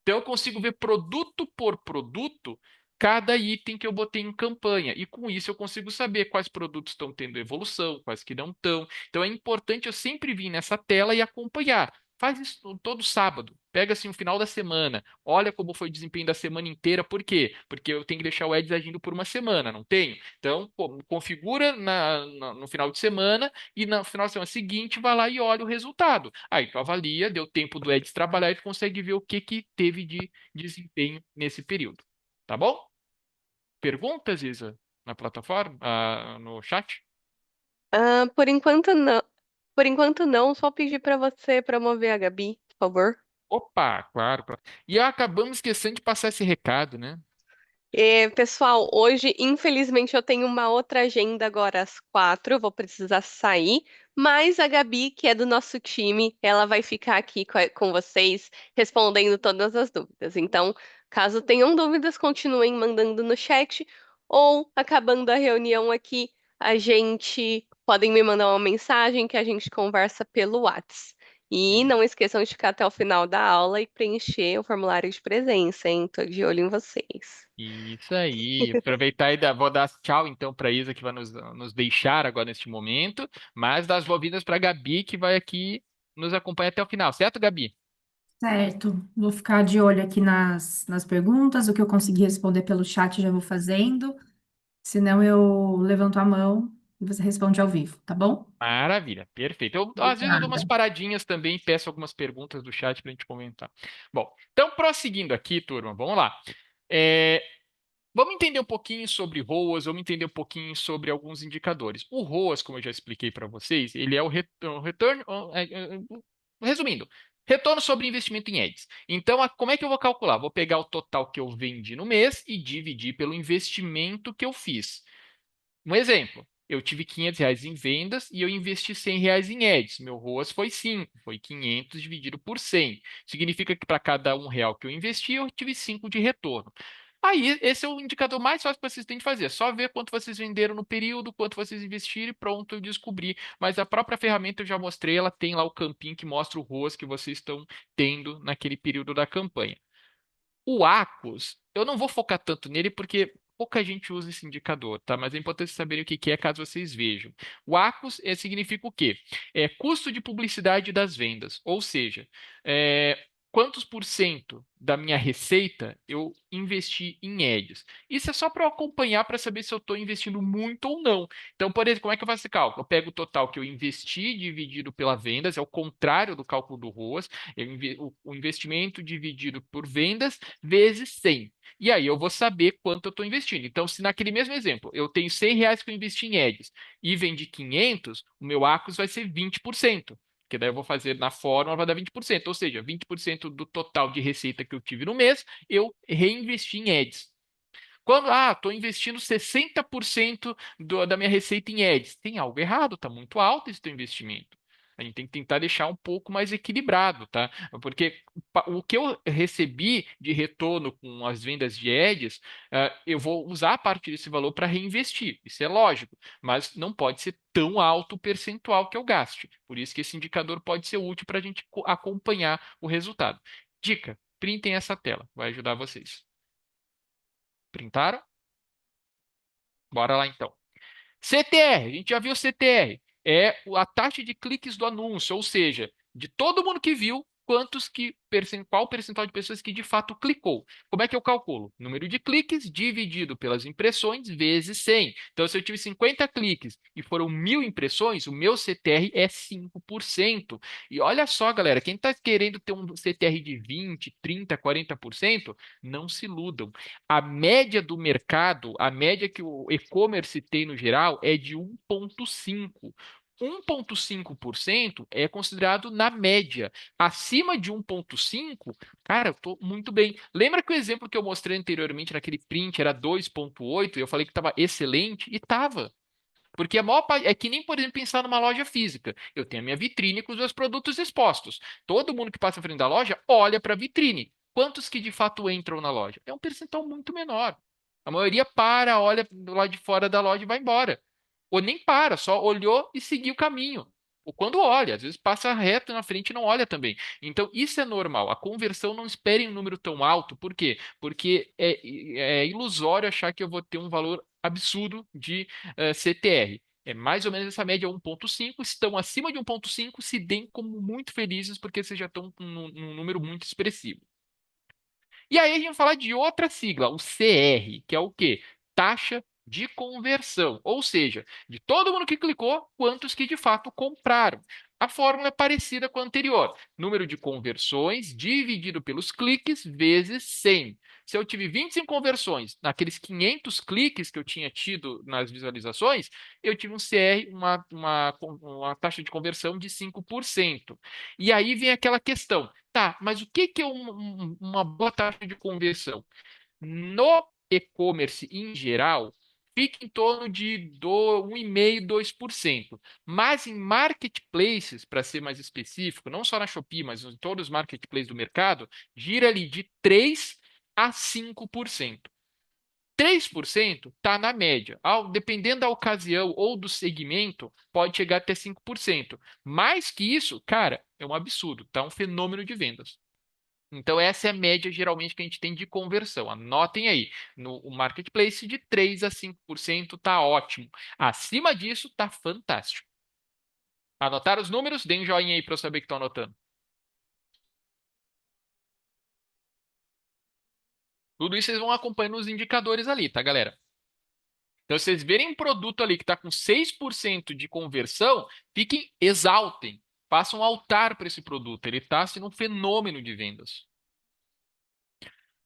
Então, eu consigo ver produto por produto cada item que eu botei em campanha. E com isso eu consigo saber quais produtos estão tendo evolução, quais que não estão. Então, é importante eu sempre vir nessa tela e acompanhar. Faz isso todo sábado. Pega assim o final da semana, olha como foi o desempenho da semana inteira. Por quê? Porque eu tenho que deixar o Ads agindo por uma semana, não tenho? Então, pô, configura no final de semana e no final da semana seguinte vai lá e olha o resultado. Aí tu avalia, deu tempo do Eds trabalhar e tu consegue ver o que que teve de desempenho nesse período. Tá bom? Perguntas, Isa, na plataforma, no chat? Por enquanto não. Por enquanto não, só pedir para você promover a Gabi, por favor. Opa, claro, claro. E acabamos esquecendo de passar esse recado, né? Pessoal, hoje, infelizmente, eu tenho uma outra agenda agora às 4, eu vou precisar sair, mas a Gabi, que é do nosso time, ela vai ficar aqui com vocês, respondendo todas as dúvidas. Então, caso tenham dúvidas, continuem mandando no chat, ou acabando a reunião aqui, a gente podem me mandar uma mensagem que a gente conversa pelo Whats. E não esqueçam de ficar até o final da aula e preencher o formulário de presença, hein? Tô de olho em vocês. Isso aí. Aproveitar e vou dar tchau então para Isa que vai nos deixar agora neste momento, mas dar as boas-vindas para Gabi que vai aqui nos acompanhar até o final, certo, Gabi? Certo, vou ficar de olho aqui nas perguntas, o que eu conseguir responder pelo chat já vou fazendo, senão eu levanto a mão e você responde ao vivo, tá bom? Maravilha, perfeito. Às vezes eu dou umas Obrigada. paradinhas também e peço algumas perguntas do chat para a gente comentar. Bom, então prosseguindo aqui, turma, vamos lá. É, Vamos entender um pouquinho sobre ROAS, vamos entender um pouquinho sobre alguns indicadores. O ROAS, como eu já expliquei para vocês, ele é o retorno. Resumindo, retorno sobre investimento em ads. Então, como é que eu vou calcular? Vou pegar o total que eu vendi no mês e dividir pelo investimento que eu fiz. Um exemplo, eu tive R$ 500 em vendas e eu investi R$ 100 em ads. Meu ROAS foi 5, foi 500 dividido por 100. Significa que para cada R$ 1 que eu investi, eu tive 5 de retorno. Aí, esse é o indicador mais fácil que vocês têm de fazer. É só ver quanto vocês venderam no período, quanto vocês investiram e pronto, eu descobri. Mas a própria ferramenta eu já mostrei, ela tem lá o campinho que mostra o ROAS que vocês estão tendo naquele período da campanha. O Acus, eu não vou focar tanto nele porque pouca gente usa esse indicador, tá? Mas é importante saberem o que que é caso vocês vejam. O Acus significa o quê? É custo de publicidade das vendas, ou seja, quantos por cento da minha receita eu investi em ads. Isso é só para eu acompanhar para saber se eu estou investindo muito ou não. Então, por exemplo, como é que eu faço esse cálculo? Eu pego o total que eu investi dividido pela vendas, é o contrário do cálculo do ROAS, o investimento dividido por vendas vezes 100. E aí eu vou saber quanto eu estou investindo. Então, se naquele mesmo exemplo eu tenho R$ 100 que eu investi em ads e vendi 500, o meu ACOS vai ser 20%. Que daí eu vou fazer na fórmula, vai dar 20%. Ou seja, 20% do total de receita que eu tive no mês, eu reinvesti em ads. Quando, estou investindo 60% da minha receita em ads. Tem algo errado, está muito alto esse teu investimento. A gente tem que tentar deixar um pouco mais equilibrado, tá? Porque o que eu recebi de retorno com as vendas de ads, eu vou usar a parte desse valor para reinvestir. Isso é lógico, mas não pode ser tão alto o percentual que eu gaste. Por isso que esse indicador pode ser útil para a gente acompanhar o resultado. Dica: printem essa tela, vai ajudar vocês. Printaram? Bora lá então. CTR, a gente já viu CTR. É a taxa de cliques do anúncio, ou seja, de todo mundo que viu, qual o percentual de pessoas que de fato clicou. Como é que eu calculo? Número de cliques dividido pelas impressões vezes 100. Então, se eu tive 50 cliques e foram 1.000 impressões, o meu CTR é 5%. E olha só, galera, quem está querendo ter um CTR de 20, 30, 40%, não se iludam. A média do mercado, a média que o e-commerce tem no geral é de 1,5%. 1,5% é considerado na média. Acima de 1,5%, cara, eu estou muito bem. Lembra que o exemplo que eu mostrei anteriormente naquele print era 2,8% e eu falei que estava excelente? E estava. Porque a maior parte é que nem, por exemplo, pensar numa loja física. Eu tenho a minha vitrine com os meus produtos expostos. Todo mundo que passa à frente da loja olha para a vitrine. Quantos que de fato entram na loja? É um percentual muito menor. A maioria para, olha do lado de fora da loja e vai embora. Ou nem para, só olhou e seguiu o caminho. Ou quando olha, às vezes passa reto na frente e não olha também. Então, isso é normal. A conversão não espere um número tão alto. Por quê? Porque é ilusório achar que eu vou ter um valor absurdo de CTR. É mais ou menos essa média 1,5. Estão acima de 1,5, se deem como muito felizes porque vocês já estão com um número muito expressivo. E aí a gente vai falar de outra sigla, o CR, que é o quê? Taxa de conversão. Ou seja, de todo mundo que clicou, quantos que de fato compraram. A fórmula é parecida com a anterior. Número de conversões dividido pelos cliques vezes 100. Se eu tive 25 conversões naqueles 500 cliques que eu tinha tido nas visualizações, eu tive um CR, uma taxa de conversão de 5%. E aí vem aquela questão, tá, mas o que é uma boa taxa de conversão? No e-commerce em geral, fica em torno de 1,5%, 2%. Mas em marketplaces, para ser mais específico, não só na Shopee, mas em todos os marketplaces do mercado, gira ali de 3 a 5%. 3% está na média. Dependendo da ocasião ou do segmento, pode chegar até 5%. Mais que isso, cara, é um absurdo, tá? Um fenômeno de vendas. Então, essa é a média geralmente que a gente tem de conversão. Anotem aí, no marketplace de 3 a 5% está ótimo. Acima disso, está fantástico. Anotaram os números? Deem um joinha aí para eu saber que estão anotando. Tudo isso vocês vão acompanhando os indicadores ali, tá, galera? Então, se vocês verem um produto ali que está com 6% de conversão, fiquem, exaltem. Façam um altar para esse produto. Ele está sendo um fenômeno de vendas.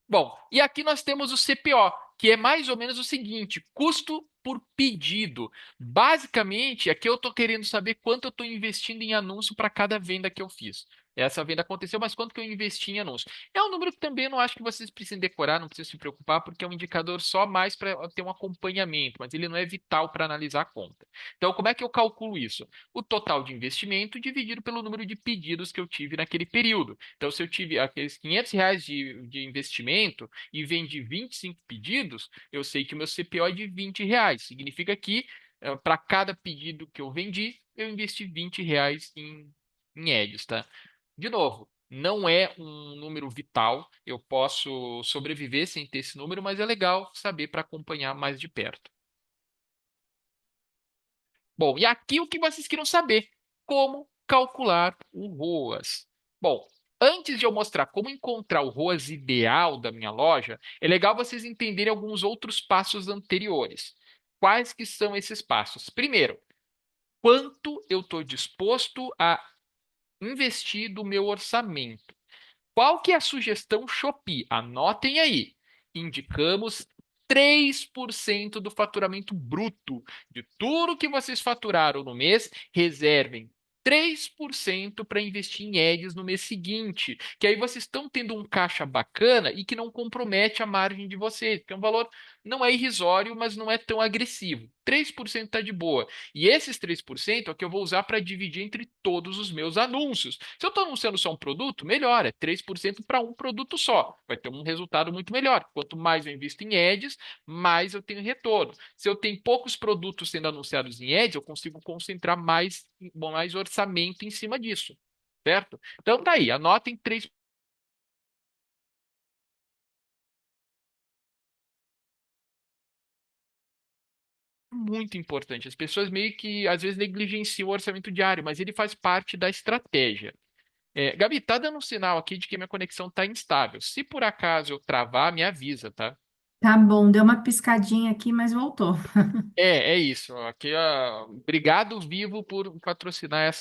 Bom, e aqui nós temos o CPO, que é mais ou menos o seguinte: custo por pedido. Basicamente, aqui eu estou querendo saber quanto eu estou investindo em anúncio para cada venda que eu fiz. Essa venda aconteceu, mas quanto que eu investi em anúncio? É um número que também eu não acho que vocês precisem decorar, não precisam se preocupar, porque é um indicador só mais para ter um acompanhamento, mas ele não é vital para analisar a conta. Então, como é que eu calculo isso? O total de investimento dividido pelo número de pedidos que eu tive naquele período. Então, se eu tive aqueles R$ 500 de investimento e vendi 25 pedidos, eu sei que o meu CPO é de R$ 20. Significa que para cada pedido que eu vendi, eu investi R$ 20 em ads, tá? De novo, não é um número vital, eu posso sobreviver sem ter esse número, mas é legal saber para acompanhar mais de perto. Bom, e aqui o que vocês queriam saber: como calcular o ROAS. Bom, antes de eu mostrar como encontrar o ROAS ideal da minha loja, é legal vocês entenderem alguns outros passos anteriores. Quais que são esses passos? Primeiro, quanto eu estou disposto a investir do meu orçamento? Qual que é a sugestão Shopee? Anotem aí. Indicamos 3% do faturamento bruto de tudo que vocês faturaram no mês, reservem 3% para investir em ads no mês seguinte, que aí vocês estão tendo um caixa bacana e que não compromete a margem de vocês, porque é um valor não é irrisório, mas não é tão agressivo. 3% está de boa. E esses 3% é o que eu vou usar para dividir entre todos os meus anúncios. Se eu estou anunciando só um produto, melhor, é 3% para um produto só. Vai ter um resultado muito melhor. Quanto mais eu invisto em ads, mais eu tenho retorno. Se eu tenho poucos produtos sendo anunciados em ads, eu consigo concentrar mais orçamento em cima disso. Certo? Então tá aí, anotem 3. Muito importante. As pessoas meio que às vezes negligenciam o orçamento diário, mas ele faz parte da estratégia. Gabi, tá dando um sinal aqui de que minha conexão tá instável. Se por acaso eu travar, me avisa, tá? Tá bom, deu uma piscadinha aqui, mas voltou. É isso. Aqui, ó, obrigado, Vivo, por patrocinar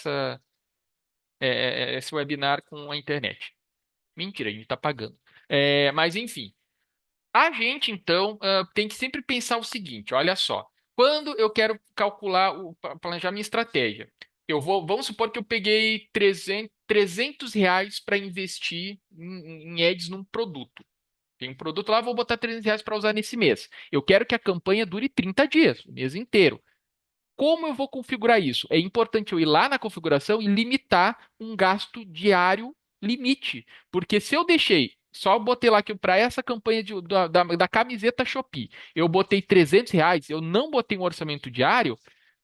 esse webinar com a internet. Mentira, a gente tá pagando. Mas enfim. A gente, então, tem que sempre pensar o seguinte: olha só, quando eu quero calcular, planejar minha estratégia, vamos supor que eu peguei R$ 300 para investir em ads num produto. Tem um produto lá, vou botar R$ 300 para usar nesse mês. Eu quero que a campanha dure 30 dias, o mês inteiro. Como eu vou configurar isso? É importante eu ir lá na configuração e limitar um gasto diário limite. Porque se eu deixei, só botei lá que para essa campanha da camiseta Shopee, eu botei R$ 300, eu não botei um orçamento diário.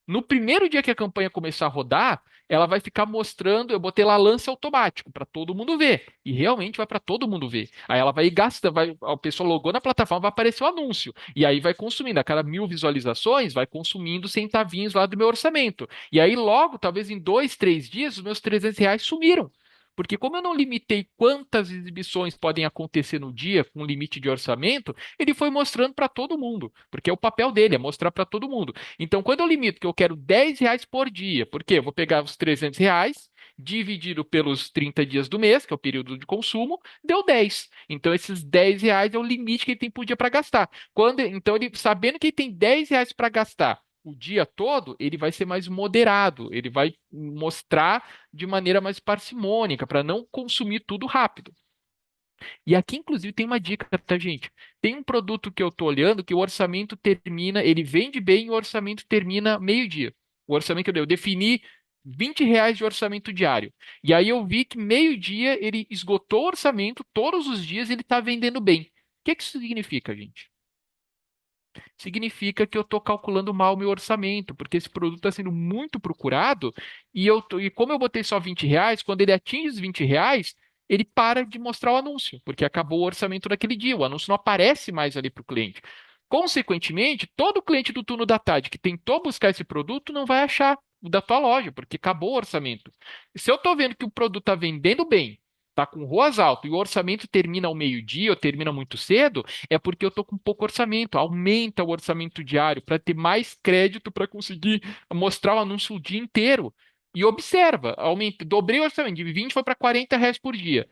No primeiro dia que a campanha começar a rodar, ela vai ficar mostrando, eu botei lá lance automático para todo mundo ver. E realmente vai para todo mundo ver. Aí ela vai gastando, a pessoa logou na plataforma, vai aparecer o anúncio. E aí vai consumindo. A cada 1.000 visualizações, vai consumindo centavinhos lá do meu orçamento. E aí logo, talvez em 2, 3 dias, os meus R$ 300 sumiram. Porque como eu não limitei quantas exibições podem acontecer no dia com limite de orçamento, ele foi mostrando para todo mundo, porque é o papel dele, é mostrar para todo mundo. Então, quando eu limito que eu quero R$ 10 por dia, por quê? Eu vou pegar os R$ 300, dividido pelos 30 dias do mês, que é o período de consumo, deu 10. Então, esses R$ 10 é o limite que ele tem por dia para gastar. Então, ele sabendo que ele tem R$ 10 para gastar o dia todo, ele vai ser mais moderado, ele vai mostrar de maneira mais parcimônica, para não consumir tudo rápido. E aqui, inclusive, tem uma dica, tá, gente? Tem um produto que eu estou olhando que o orçamento termina, ele vende bem e o orçamento termina meio-dia. O orçamento que eu dei, eu defini R$ 20 de orçamento diário. E aí eu vi que meio-dia ele esgotou o orçamento, todos os dias ele está vendendo bem. O que que isso significa, gente? Significa que eu estou calculando mal o meu orçamento, porque esse produto está sendo muito procurado e como eu botei só R$ 20, quando ele atinge os R$ 20, ele para de mostrar o anúncio, porque acabou o orçamento daquele dia, o anúncio não aparece mais ali para o cliente. Consequentemente, todo cliente do turno da tarde que tentou buscar esse produto não vai achar o da tua loja, porque acabou o orçamento. E se eu estou vendo que o produto está vendendo bem, está com ROAS alto e o orçamento termina ao meio-dia ou termina muito cedo, é porque eu estou com pouco orçamento. Aumenta o orçamento diário para ter mais crédito para conseguir mostrar o anúncio o dia inteiro. E observa, dobrei o orçamento, de 20 foi para R$ 40 por dia.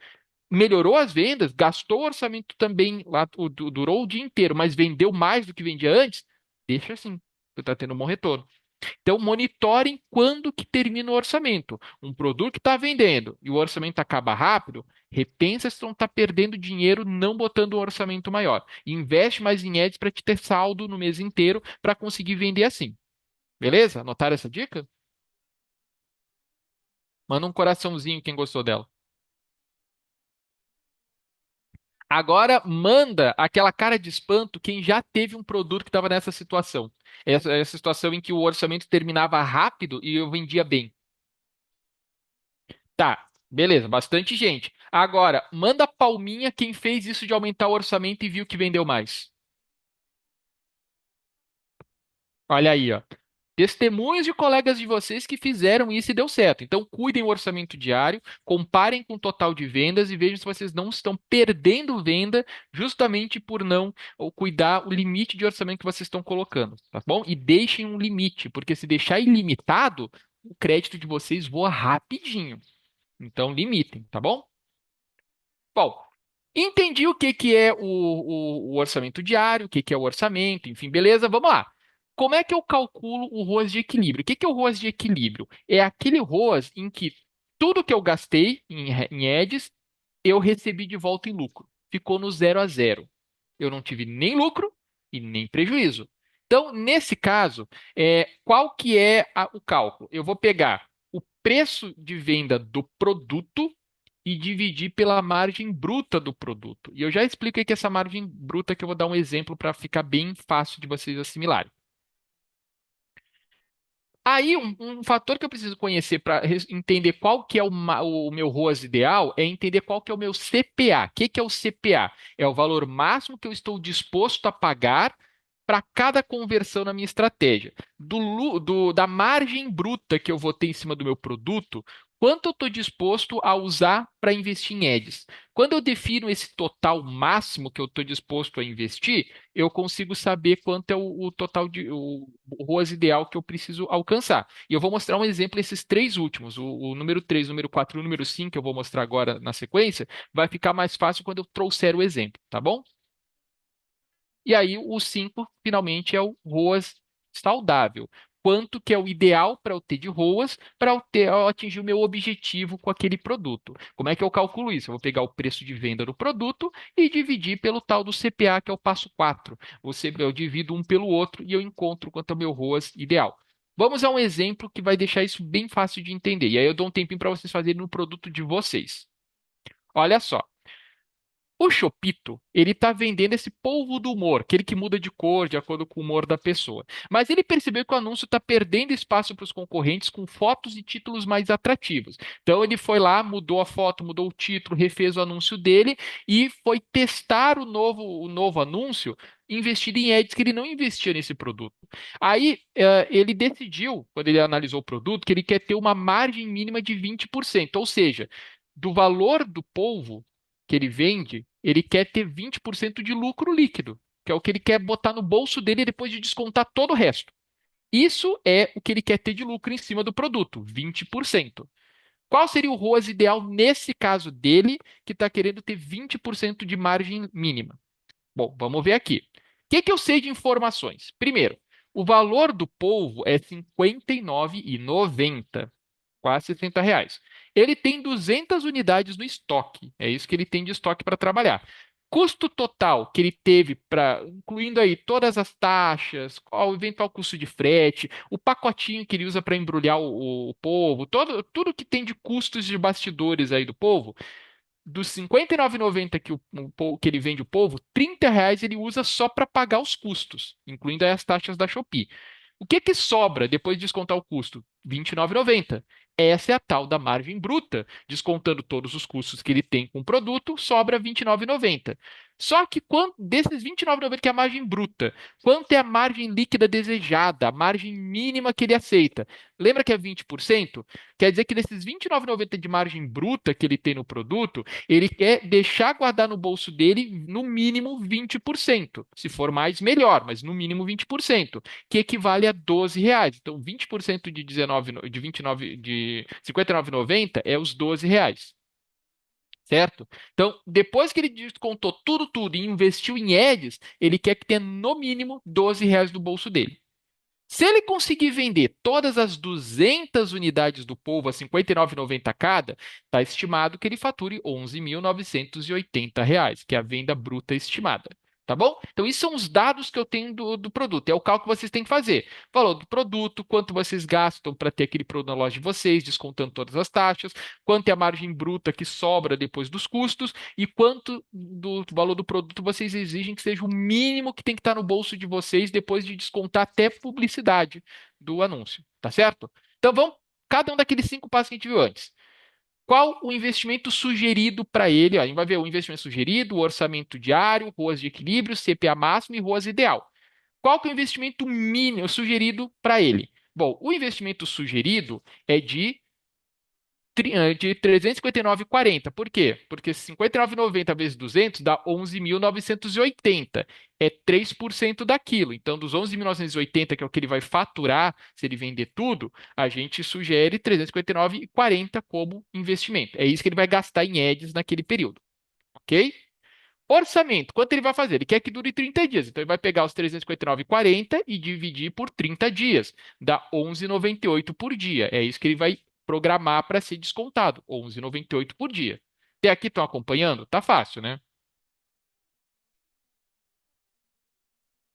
Melhorou as vendas, gastou o orçamento também, lá, durou o dia inteiro, mas vendeu mais do que vendia antes, deixa assim, você está tendo um bom retorno. Então, monitorem quando que termina o orçamento. Um produto que está vendendo e o orçamento acaba rápido, repensa se não está perdendo dinheiro não botando um orçamento maior. Investe mais em ads para te ter saldo no mês inteiro para conseguir vender assim. Beleza? Anotaram essa dica? Manda um coraçãozinho quem gostou dela. Agora manda aquela cara de espanto quem já teve um produto que estava nessa situação. Essa situação em que o orçamento terminava rápido e eu vendia bem. Tá, beleza, bastante gente. Agora, manda palminha quem fez isso de aumentar o orçamento e viu que vendeu mais. Olha aí, ó. Testemunhos de colegas de vocês que fizeram isso e deu certo. Então, cuidem o orçamento diário, comparem com o total de vendas e vejam se vocês não estão perdendo venda justamente por não ou cuidar o limite de orçamento que vocês estão colocando, tá bom? E deixem um limite, porque se deixar ilimitado, o crédito de vocês voa rapidinho. Então, limitem, tá bom? Bom, entendi o que que é o orçamento diário, o que que é o orçamento, enfim, beleza, vamos lá. Como é que eu calculo o ROAS de equilíbrio? O que que é o ROAS de equilíbrio? É aquele ROAS em que tudo que eu gastei em ads, eu recebi de volta em lucro. Ficou no 0 a 0. Eu não tive nem lucro e nem prejuízo. Então, nesse caso, qual que é o cálculo? Eu vou pegar o preço de venda do produto e dividir pela margem bruta do produto. E eu já explico aqui essa margem bruta que eu vou dar um exemplo para ficar bem fácil de vocês assimilarem. Aí, um fator que eu preciso conhecer para entender qual que é o meu ROAS ideal é entender qual que é o meu CPA. O que que é o CPA? É o valor máximo que eu estou disposto a pagar para cada conversão na minha estratégia. Da margem bruta que eu vou ter em cima do meu produto, quanto eu estou disposto a usar para investir em ads? Quando eu defino esse total máximo que eu estou disposto a investir, eu consigo saber quanto é o total o ROAS ideal que eu preciso alcançar. E eu vou mostrar um exemplo desses três últimos, o número 3, o número 4 e o número 5, que eu vou mostrar agora na sequência, vai ficar mais fácil quando eu trouxer o exemplo, tá bom? E aí o 5 finalmente é o ROAS saudável. Quanto que é o ideal para eu ter de ROAS para eu atingir o meu objetivo com aquele produto. Como é que eu calculo isso? Eu vou pegar o preço de venda do produto e dividir pelo tal do CPA, que é o passo 4. Eu divido um pelo outro e eu encontro quanto é o meu ROAS ideal. Vamos a um exemplo que vai deixar isso bem fácil de entender. E aí eu dou um tempinho para vocês fazerem no produto de vocês. Olha só. O Chopito, ele está vendendo esse polvo do humor, aquele que muda de cor de acordo com o humor da pessoa. Mas ele percebeu que o anúncio está perdendo espaço para os concorrentes com fotos e títulos mais atrativos. Então ele foi lá, mudou a foto, mudou o título, refez o anúncio dele e foi testar o novo anúncio investido em ads que ele não investia nesse produto. Aí ele decidiu, quando ele analisou o produto, que ele quer ter uma margem mínima de 20%, ou seja, do valor do polvo que ele vende, ele quer ter 20% de lucro líquido, que é o que ele quer botar no bolso dele depois de descontar todo o resto. Isso é o que ele quer ter de lucro em cima do produto, 20%. Qual seria o ROAS ideal nesse caso dele, que está querendo ter 20% de margem mínima? Bom, vamos ver aqui. O que eu sei de informações? Primeiro, o valor do polvo é R$ 59,90, quase R$ 60. Ele tem 200 unidades no estoque. É isso que ele tem de estoque para trabalhar. Custo total que ele teve para, incluindo aí todas as taxas, qual o eventual custo de frete, o pacotinho que ele usa para embrulhar o polvo, tudo que tem de custos de bastidores aí do polvo, dos R$ 59,90 que ele vende o polvo, R$ 30 ele usa só para pagar os custos, incluindo aí as taxas da Shopee. O que sobra depois de descontar o custo? R$ 29,90. Essa é a tal da margem bruta. Descontando todos os custos que ele tem com o produto, sobra R$ 29,90. Só que desses R$ 29,90 que é a margem bruta, quanto é a margem líquida desejada, a margem mínima que ele aceita? Lembra que é 20%? Quer dizer que desses R$ 29,90 de margem bruta que ele tem no produto, ele quer deixar guardar no bolso dele no mínimo 20%. Se for mais, melhor, mas no mínimo 20%, que equivale a R$ 12. Então, 20% de 19, de 29, de R$ 59,90 é os R$ 12. Certo? Então, depois que ele descontou tudo e investiu em ads, ele quer que tenha no mínimo R$ 12 do bolso dele. Se ele conseguir vender todas as 200 unidades do polvo a R$ 59,90 cada, está estimado que ele fature R$ 11.980, que é a venda bruta estimada. Tá bom? Então, isso são os dados que eu tenho do produto. É o cálculo que vocês têm que fazer. Valor do produto, quanto vocês gastam para ter aquele produto na loja de vocês, descontando todas as taxas, quanto é a margem bruta que sobra depois dos custos e quanto do valor do produto vocês exigem que seja o mínimo que tem que estar no bolso de vocês depois de descontar até publicidade do anúncio. Tá certo? Então, vamos cada um daqueles 5 passos que a gente viu antes. Qual o investimento sugerido para ele? Ó, a gente vai ver o investimento sugerido, o orçamento diário, ROAS de equilíbrio, CPA máximo e ROAS ideal. Qual que é o investimento mínimo sugerido para ele? Bom, o investimento sugerido é de 359,40. Por quê? Porque 59,90 vezes 200 dá 11.980. É 3% daquilo. Então, dos 11.980, que é o que ele vai faturar se ele vender tudo, a gente sugere 359,40 como investimento. É isso que ele vai gastar em ads naquele período. Ok? Orçamento, quanto ele vai fazer? Ele quer que dure 30 dias. Então, ele vai pegar os 359,40 e dividir por 30 dias. Dá 11,98 por dia. É isso que ele vai programar para ser descontado. 11,98 por dia. Até aqui estão acompanhando? Tá fácil, né?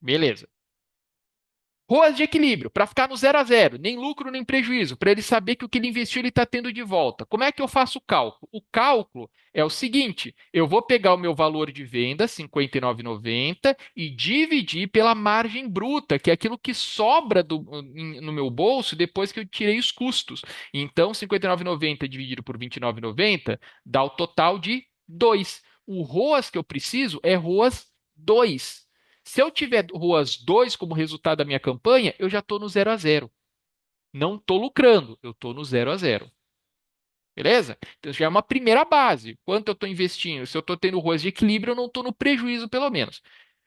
Beleza. ROAS de equilíbrio, para ficar no 0 a 0, nem lucro nem prejuízo, para ele saber que o que ele investiu ele está tendo de volta. Como é que eu faço o cálculo? O cálculo é o seguinte: eu vou pegar o meu valor de venda, R$ 59,90, e dividir pela margem bruta, que é aquilo que sobra no meu bolso depois que eu tirei os custos. Então, R$ 59,90 dividido por R$ 29,90 dá o total de 2. O ROAS que eu preciso é ROAS 2. Se eu tiver ruas 2 como resultado da minha campanha, eu já estou no 0 a 0. Não estou lucrando, eu estou no 0 a 0. Beleza? Então já é uma primeira base. Quanto eu estou investindo? Se eu estou tendo ruas de equilíbrio, eu não estou no prejuízo, pelo menos.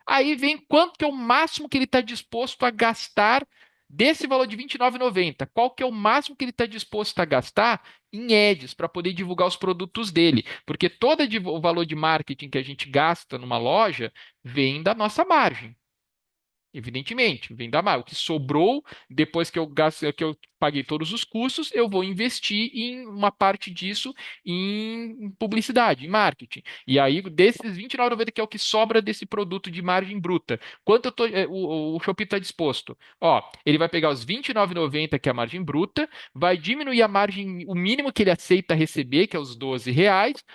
Aí vem quanto que é o máximo que ele está disposto a gastar desse valor de R$ 29,90. Qual que é o máximo que ele está disposto a gastar em ads para poder divulgar os produtos dele? Porque todo o valor de marketing que a gente gasta numa loja vem da nossa margem. Evidentemente, vem da margem. O que sobrou depois que que eu paguei todos os custos, eu vou investir em uma parte disso em publicidade, em marketing. E aí, desses R$ 29,90, que é o que sobra desse produto de margem bruta, quanto o Shopee está disposto? Ó, ele vai pegar os R$ 29,90, que é a margem bruta, vai diminuir a margem, o mínimo que ele aceita receber, que é os R$ 12,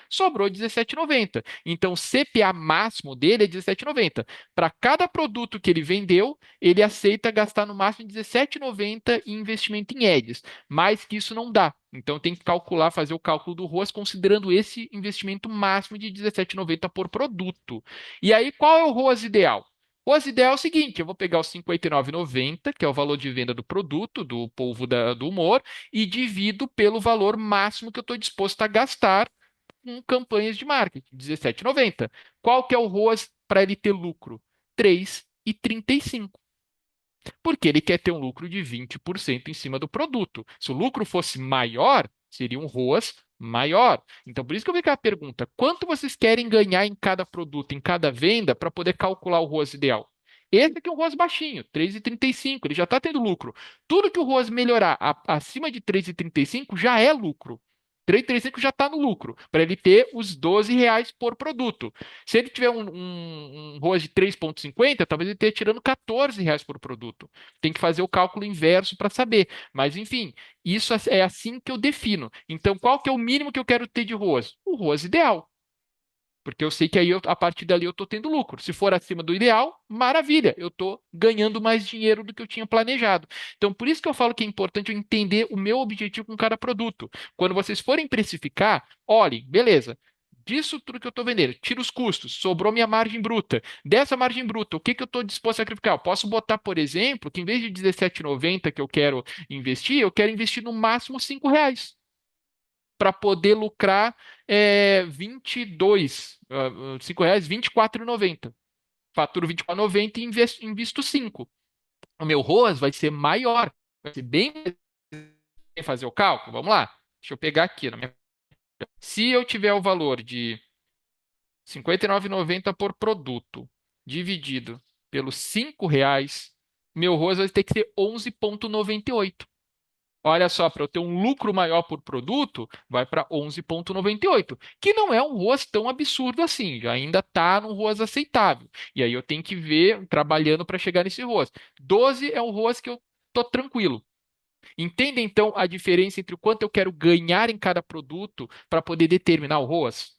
sobrou R$ 17,90. Então, o CPA máximo dele é R$ 17,90. Para cada produto que ele vendeu, ele aceita gastar no máximo R$ 17,90 em investimento em ads. Mais que isso não dá. Então tem que calcular, fazer o cálculo do ROAS considerando esse investimento máximo de R$ 17,90 por produto. E aí, qual é o ROAS ideal? O ROAS ideal é o seguinte: eu vou pegar os R$ 59,90, que é o valor de venda do produto, do polvo do humor, e divido pelo valor máximo que eu estou disposto a gastar com campanhas de marketing, R$17,90. Qual que é o ROAS para ele ter lucro? 3,35. Porque ele quer ter um lucro de 20% em cima do produto. Se o lucro fosse maior, seria um ROAS maior. Então, por isso que eu vi aquela pergunta: quanto vocês querem ganhar em cada produto, em cada venda, para poder calcular o ROAS ideal? Esse aqui é um ROAS baixinho, 3,35, ele já está tendo lucro. Tudo que o ROAS melhorar acima de 3,35 já é lucro. 3,35 já está no lucro, para ele ter os R$12 por produto. Se ele tiver um ROAS de 3,50, talvez ele esteja tirando R$14 por produto. Tem que fazer o cálculo inverso para saber. Mas, enfim, isso é assim que eu defino. Então, qual que é o mínimo que eu quero ter de ROAS? O ROAS ideal. Porque eu sei que aí a partir dali eu estou tendo lucro. Se for acima do ideal, maravilha, eu estou ganhando mais dinheiro do que eu tinha planejado. Então, por isso que eu falo que é importante eu entender o meu objetivo com cada produto. Quando vocês forem precificar, olhem, beleza. Disso tudo que eu estou vendendo, tira os custos, sobrou minha margem bruta. Dessa margem bruta, o que, que eu estou disposto a sacrificar? Eu posso botar, por exemplo, que em vez de R$17,90 que eu quero investir, eu quero investir no máximo R$5 para poder lucrar 22, R$5, R$24,90. Faturo R$24,90 e invisto 5. O meu ROAS vai ser maior, vai ser bem. Fazer o cálculo? Vamos lá. Deixa eu pegar aqui. Se eu tiver o valor de R$59,90 por produto, dividido pelos R$5, meu ROAS vai ter que ser 11,98. Olha só, para eu ter um lucro maior por produto, vai para 11,98, que não é um ROAS tão absurdo assim, já ainda está num ROAS aceitável. E aí eu tenho que ver, trabalhando para chegar nesse ROAS. 12 é um ROAS que eu estou tranquilo. Entenda então a diferença entre o quanto eu quero ganhar em cada produto para poder determinar o ROAS?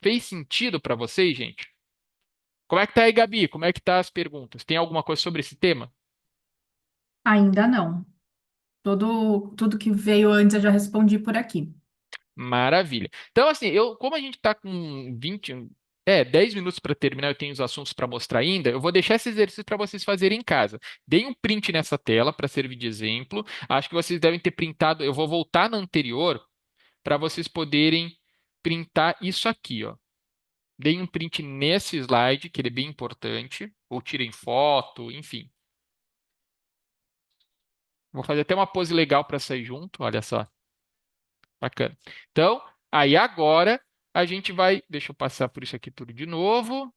Fez sentido para vocês, gente? Como é que tá aí, Gabi? Como é que tá as perguntas? Tem alguma coisa sobre esse tema? Ainda não. Tudo que veio antes eu já respondi por aqui. Maravilha. Então, assim, como a gente está com 10 minutos para terminar, eu tenho os assuntos para mostrar ainda, eu vou deixar esse exercício para vocês fazerem em casa. Deem um print nessa tela para servir de exemplo. Acho que vocês devem ter printado. Eu vou voltar na anterior para vocês poderem printar isso aqui, ó. Deem um print nesse slide, que ele é bem importante, ou tirem foto, enfim. Vou fazer até uma pose legal para sair junto, olha só. Bacana. Então, aí agora a gente vai. Deixa eu passar por isso aqui tudo de novo.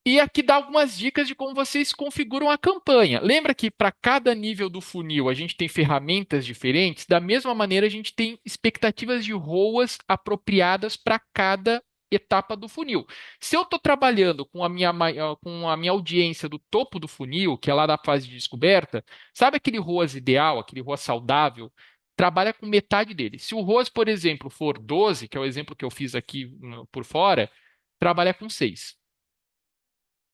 E aqui dá algumas dicas de como vocês configuram a campanha. Lembra que para cada nível do funil a gente tem ferramentas diferentes? Da mesma maneira, a gente tem expectativas de ROAS apropriadas para cada etapa do funil. Se eu estou trabalhando com a minha audiência do topo do funil, que é lá da fase de descoberta, sabe aquele ROAS ideal, aquele ROAS saudável? Trabalha com metade dele. Se o ROAS, por exemplo, for 12, que é o exemplo que eu fiz aqui por fora, trabalha com 6.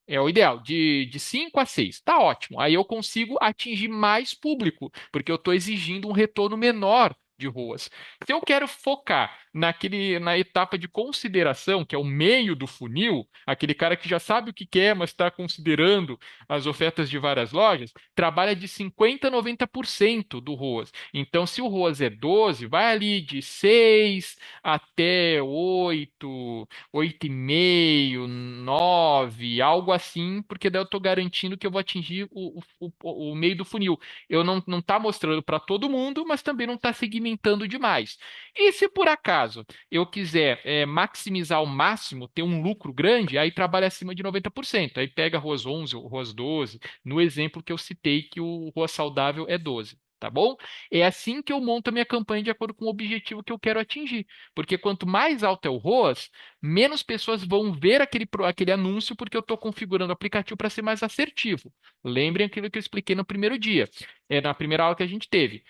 É o ideal, de 5 a 6. Tá ótimo. Aí eu consigo atingir mais público, porque eu estou exigindo um retorno menor de ROAS. Se eu quero focar na etapa de consideração, que é o meio do funil, aquele cara que já sabe o que quer, mas está considerando as ofertas de várias lojas, trabalha de 50% a 90% do ROAS. Então, se o ROAS é 12, vai ali de 6 até 8, 8,5, 9, algo assim, porque daí eu estou garantindo que eu vou atingir o meio do funil. Eu não está mostrando para todo mundo, mas também não está segmentando demais. E se por acaso eu quiser maximizar ao máximo, ter um lucro grande, aí trabalha acima de 90%. Aí pega ROAS 11 ou ROAS 12, no exemplo que eu citei que o ROAS saudável é 12. Tá bom? É assim que eu monto a minha campanha de acordo com o objetivo que eu quero atingir. Porque quanto mais alto é o ROAS, menos pessoas vão ver aquele anúncio porque eu estou configurando o aplicativo para ser mais assertivo. Lembrem aquilo que eu expliquei no primeiro dia, na primeira aula que a gente teve.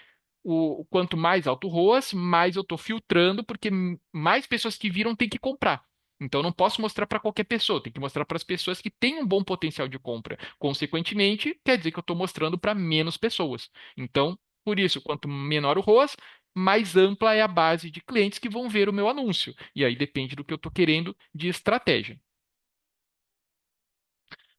Quanto mais alto o ROAS, mais eu estou filtrando, porque mais pessoas que viram têm que comprar. Então, eu não posso mostrar para qualquer pessoa, tem que mostrar para as pessoas que têm um bom potencial de compra. Consequentemente, quer dizer que eu estou mostrando para menos pessoas. Então, por isso, quanto menor o ROAS, mais ampla é a base de clientes que vão ver o meu anúncio. E aí depende do que eu estou querendo de estratégia.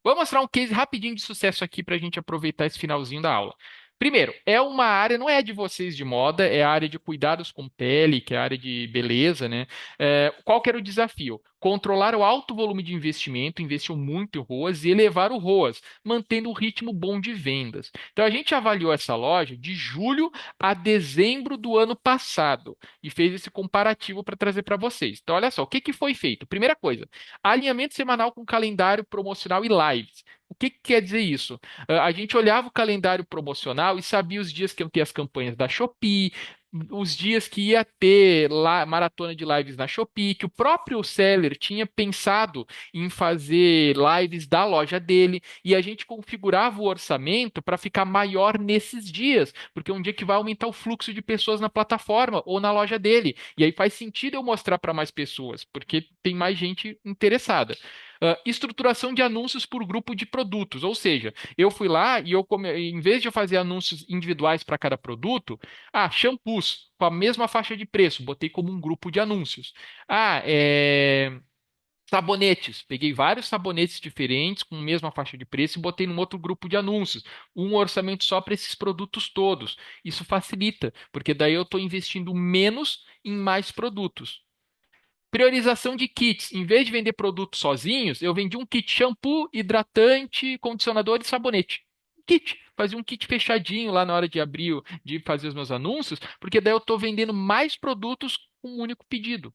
Vou mostrar um case rapidinho de sucesso aqui para a gente aproveitar esse finalzinho da aula. Primeiro, é uma área, não é de vocês de moda, é a área de cuidados com pele, que é a área de beleza, né? Qual que era o desafio? Controlar o alto volume de investimento, investiu muito em ROAS e elevar o ROAS, mantendo um ritmo bom de vendas. Então a gente avaliou essa loja de julho a dezembro do ano passado e fez esse comparativo para trazer para vocês. Então olha só, o que que foi feito? Primeira coisa, alinhamento semanal com calendário promocional e lives. O que que quer dizer isso? A gente olhava o calendário promocional e sabia os dias que iam ter as campanhas da Shopee, os dias que ia ter lá, maratona de lives na Shopee, que o próprio seller tinha pensado em fazer lives da loja dele, e a gente configurava o orçamento para ficar maior nesses dias, porque é um dia que vai aumentar o fluxo de pessoas na plataforma ou na loja dele. E aí faz sentido eu mostrar para mais pessoas, porque tem mais gente interessada. Estruturação de anúncios por grupo de produtos, ou seja, eu fui lá e em vez de eu fazer anúncios individuais para cada produto, shampoos com a mesma faixa de preço, botei como um grupo de anúncios. Sabonetes, peguei vários sabonetes diferentes com a mesma faixa de preço e botei num outro grupo de anúncios, um orçamento só para esses produtos todos. Isso facilita, porque daí eu estou investindo menos em mais produtos. Priorização de kits. Em vez de vender produtos sozinhos, eu vendi um kit shampoo, hidratante, condicionador e sabonete. Kit. Fazia um kit fechadinho lá na hora de abrir, de fazer os meus anúncios, porque daí eu estou vendendo mais produtos com um único pedido.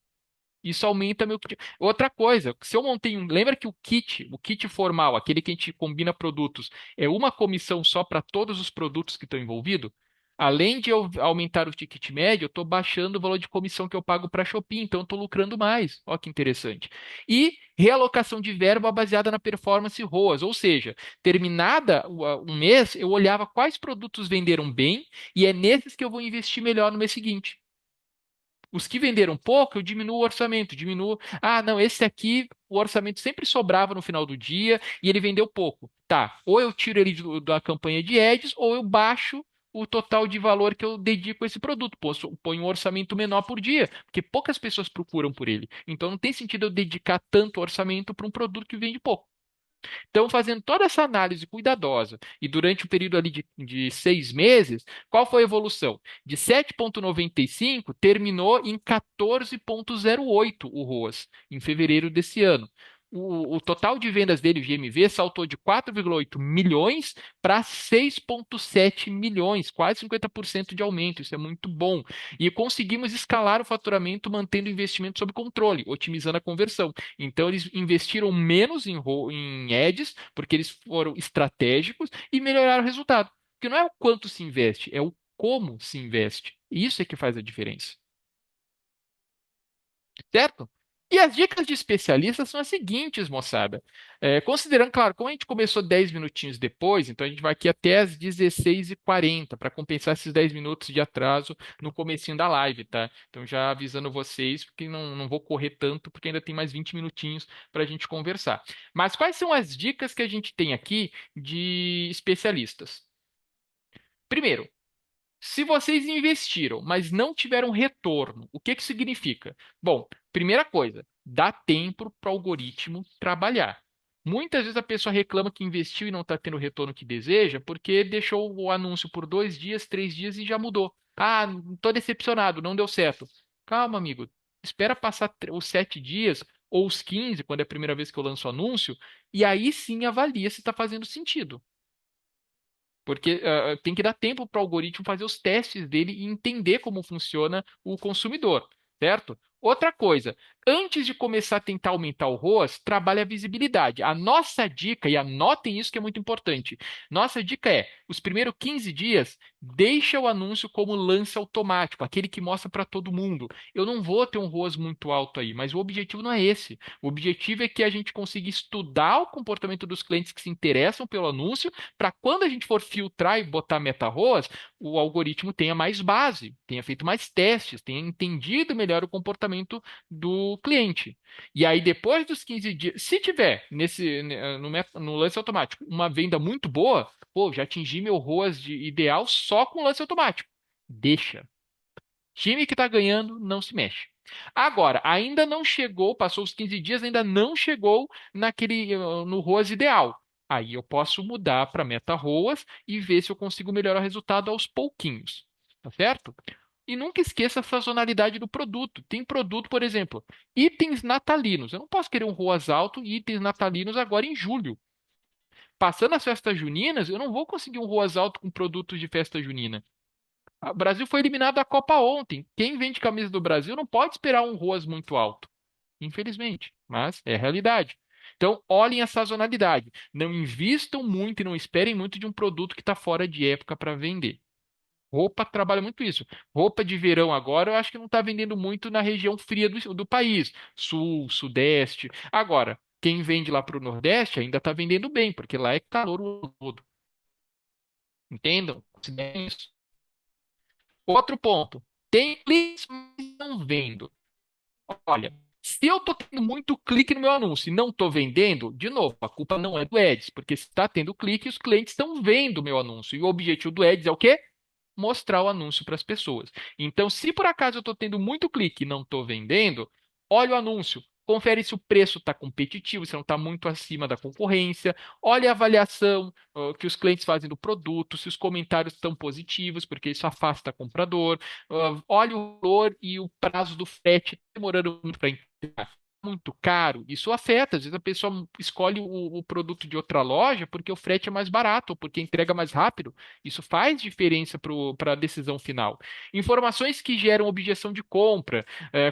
Isso aumenta meu. Outra coisa, se eu montei um. Lembra que o kit formal, aquele que a gente combina produtos, é uma comissão só para todos os produtos que estão envolvidos? Além de eu aumentar o ticket médio, eu estou baixando o valor de comissão que eu pago para a Shopee, então eu estou lucrando mais. Olha que interessante. E realocação de verba baseada na performance ROAS, ou seja, terminada um mês, eu olhava quais produtos venderam bem e é nesses que eu vou investir melhor no mês seguinte. Os que venderam pouco, eu diminuo o orçamento, diminuo. Ah, não, esse aqui, o orçamento sempre sobrava no final do dia e ele vendeu pouco. Tá, ou eu tiro ele da campanha de ads, ou eu baixo o total de valor que eu dedico a esse produto. Ponho um orçamento menor por dia, porque poucas pessoas procuram por ele. Então não tem sentido eu dedicar tanto orçamento para um produto que vende pouco. Então, fazendo toda essa análise cuidadosa e durante o período ali de 6 meses, qual foi a evolução? De 7,95 terminou em 14,08 o ROAS, em fevereiro desse ano. O total de vendas dele, o GMV, saltou de 4,8 milhões para 6,7 milhões, quase 50% de aumento. Isso é muito bom. E conseguimos escalar o faturamento mantendo o investimento sob controle, otimizando a conversão. Então, eles investiram menos em ads, porque eles foram estratégicos e melhoraram o resultado. Porque não é o quanto se investe, é o como se investe. Isso é que faz a diferença. Certo? E as dicas de especialistas são as seguintes, moçada. Considerando, claro, como a gente começou 10 minutinhos depois, então a gente vai aqui até as 16h40 para compensar esses 10 minutos de atraso no comecinho da live, tá? Então já avisando vocês, porque não vou correr tanto, porque ainda tem mais 20 minutinhos para a gente conversar. Mas quais são as dicas que a gente tem aqui de especialistas? Primeiro, se vocês investiram, mas não tiveram retorno, o que que significa? Bom, primeira coisa, dá tempo para o algoritmo trabalhar. Muitas vezes a pessoa reclama que investiu e não está tendo o retorno que deseja porque deixou o anúncio por 2 dias, 3 dias e já mudou. Ah, estou decepcionado, não deu certo. Calma, amigo. Espera passar os 7 dias ou os 15, quando é a primeira vez que eu lanço o anúncio, e aí sim avalia se está fazendo sentido. Porque tem que dar tempo para o algoritmo fazer os testes dele e entender como funciona o consumidor, certo? Outra coisa, antes de começar a tentar aumentar o ROAS, trabalhe a visibilidade. A nossa dica, e anotem isso que é muito importante, nossa dica é, os primeiros 15 dias, deixa o anúncio como lance automático, aquele que mostra para todo mundo. Eu não vou ter um ROAS muito alto aí, mas o objetivo não é esse. O objetivo é que a gente consiga estudar o comportamento dos clientes que se interessam pelo anúncio para quando a gente for filtrar e botar meta-ROAS, o algoritmo tenha mais base, tenha feito mais testes, tenha entendido melhor o comportamento do cliente. E aí, depois dos 15 dias, se tiver no lance automático uma venda muito boa, pô, já atingi meu ROAS ideal só com lance automático. Deixa. Time que está ganhando não se mexe. Agora, ainda não chegou, passou os 15 dias, ainda não chegou no ROAS ideal. Aí eu posso mudar para meta ROAS e ver se eu consigo melhorar o resultado aos pouquinhos, tá certo? E nunca esqueça a sazonalidade do produto. Tem produto, por exemplo, itens natalinos. Eu não posso querer um ROAS alto e itens natalinos agora em julho. Passando as festas juninas, eu não vou conseguir um ROAS alto com produtos de festa junina. O Brasil foi eliminado da Copa ontem. Quem vende camisa do Brasil não pode esperar um ROAS muito alto, infelizmente, mas é a realidade. Então, olhem a sazonalidade. Não invistam muito e não esperem muito de um produto que está fora de época para vender. Roupa trabalha muito isso. Roupa de verão agora, eu acho que não está vendendo muito na região fria do país, sul, sudeste. Agora, quem vende lá para o Nordeste ainda está vendendo bem, porque lá é calor o ano todo. Entendam? Considerem isso. Outro ponto. Tem clientes, mas não vendo. Olha, se eu estou tendo muito clique no meu anúncio e não estou vendendo, de novo, a culpa não é do Ads, porque se está tendo clique, os clientes estão vendo o meu anúncio. E o objetivo do Ads é o quê? Mostrar o anúncio para as pessoas. Então, se por acaso eu estou tendo muito clique e não estou vendendo, olha o anúncio. Confere se o preço está competitivo, se não está muito acima da concorrência. Olha a avaliação que os clientes fazem do produto, se os comentários estão positivos, porque isso afasta o comprador. Olha o valor e o prazo do frete demorando muito para entregar. Muito caro, isso afeta. Às vezes a pessoa escolhe o produto de outra loja porque o frete é mais barato, ou porque entrega mais rápido. Isso faz diferença para a decisão final. Informações que geram objeção de compra,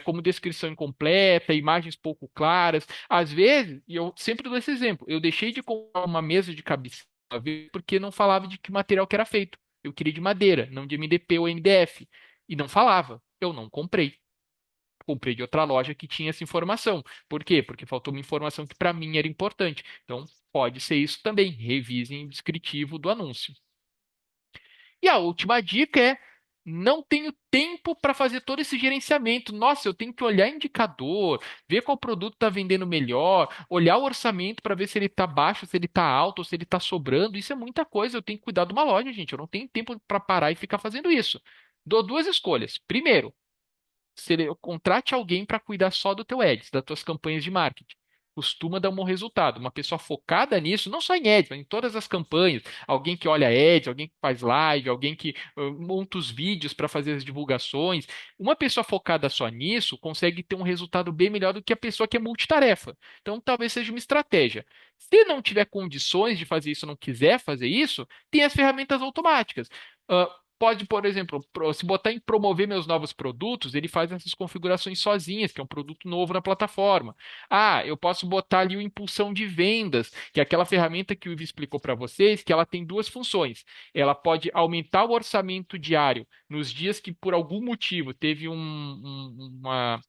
como descrição incompleta, imagens pouco claras. Às vezes, e eu sempre dou esse exemplo, eu deixei de comprar uma mesa de cabeceira uma vez porque não falava de que material que era feito. Eu queria de madeira, não de MDP ou MDF. E não falava. Eu não comprei. Comprei de outra loja que tinha essa informação. Por quê? Porque faltou uma informação que para mim era importante. Então, pode ser isso também. Revisem o descritivo do anúncio. E a última dica é: não tenho tempo para fazer todo esse gerenciamento. Nossa, eu tenho que olhar indicador, ver qual produto está vendendo melhor, olhar o orçamento para ver se ele está baixo, se ele está alto, ou se ele está sobrando. Isso é muita coisa. Eu tenho que cuidar de uma loja, gente. Eu não tenho tempo para parar e ficar fazendo isso. Dou duas escolhas. Primeiro, contrate alguém para cuidar só do teu ads, das tuas campanhas de marketing. Costuma dar um bom resultado. Uma pessoa focada nisso, não só em ads, mas em todas as campanhas. Alguém que olha ads, alguém que faz live, alguém que monta os vídeos para fazer as divulgações. Uma pessoa focada só nisso consegue ter um resultado bem melhor do que a pessoa que é multitarefa. Então, talvez seja uma estratégia. Se não tiver condições de fazer isso, não quiser fazer isso, tem as ferramentas automáticas. Pode, por exemplo, se botar em promover meus novos produtos, ele faz essas configurações sozinhas, que é um produto novo na plataforma. Ah, eu posso botar ali o impulsão de vendas, que é aquela ferramenta que o Ivo explicou para vocês, que ela tem duas funções. Ela pode aumentar o orçamento diário nos dias que, por algum motivo, teve uma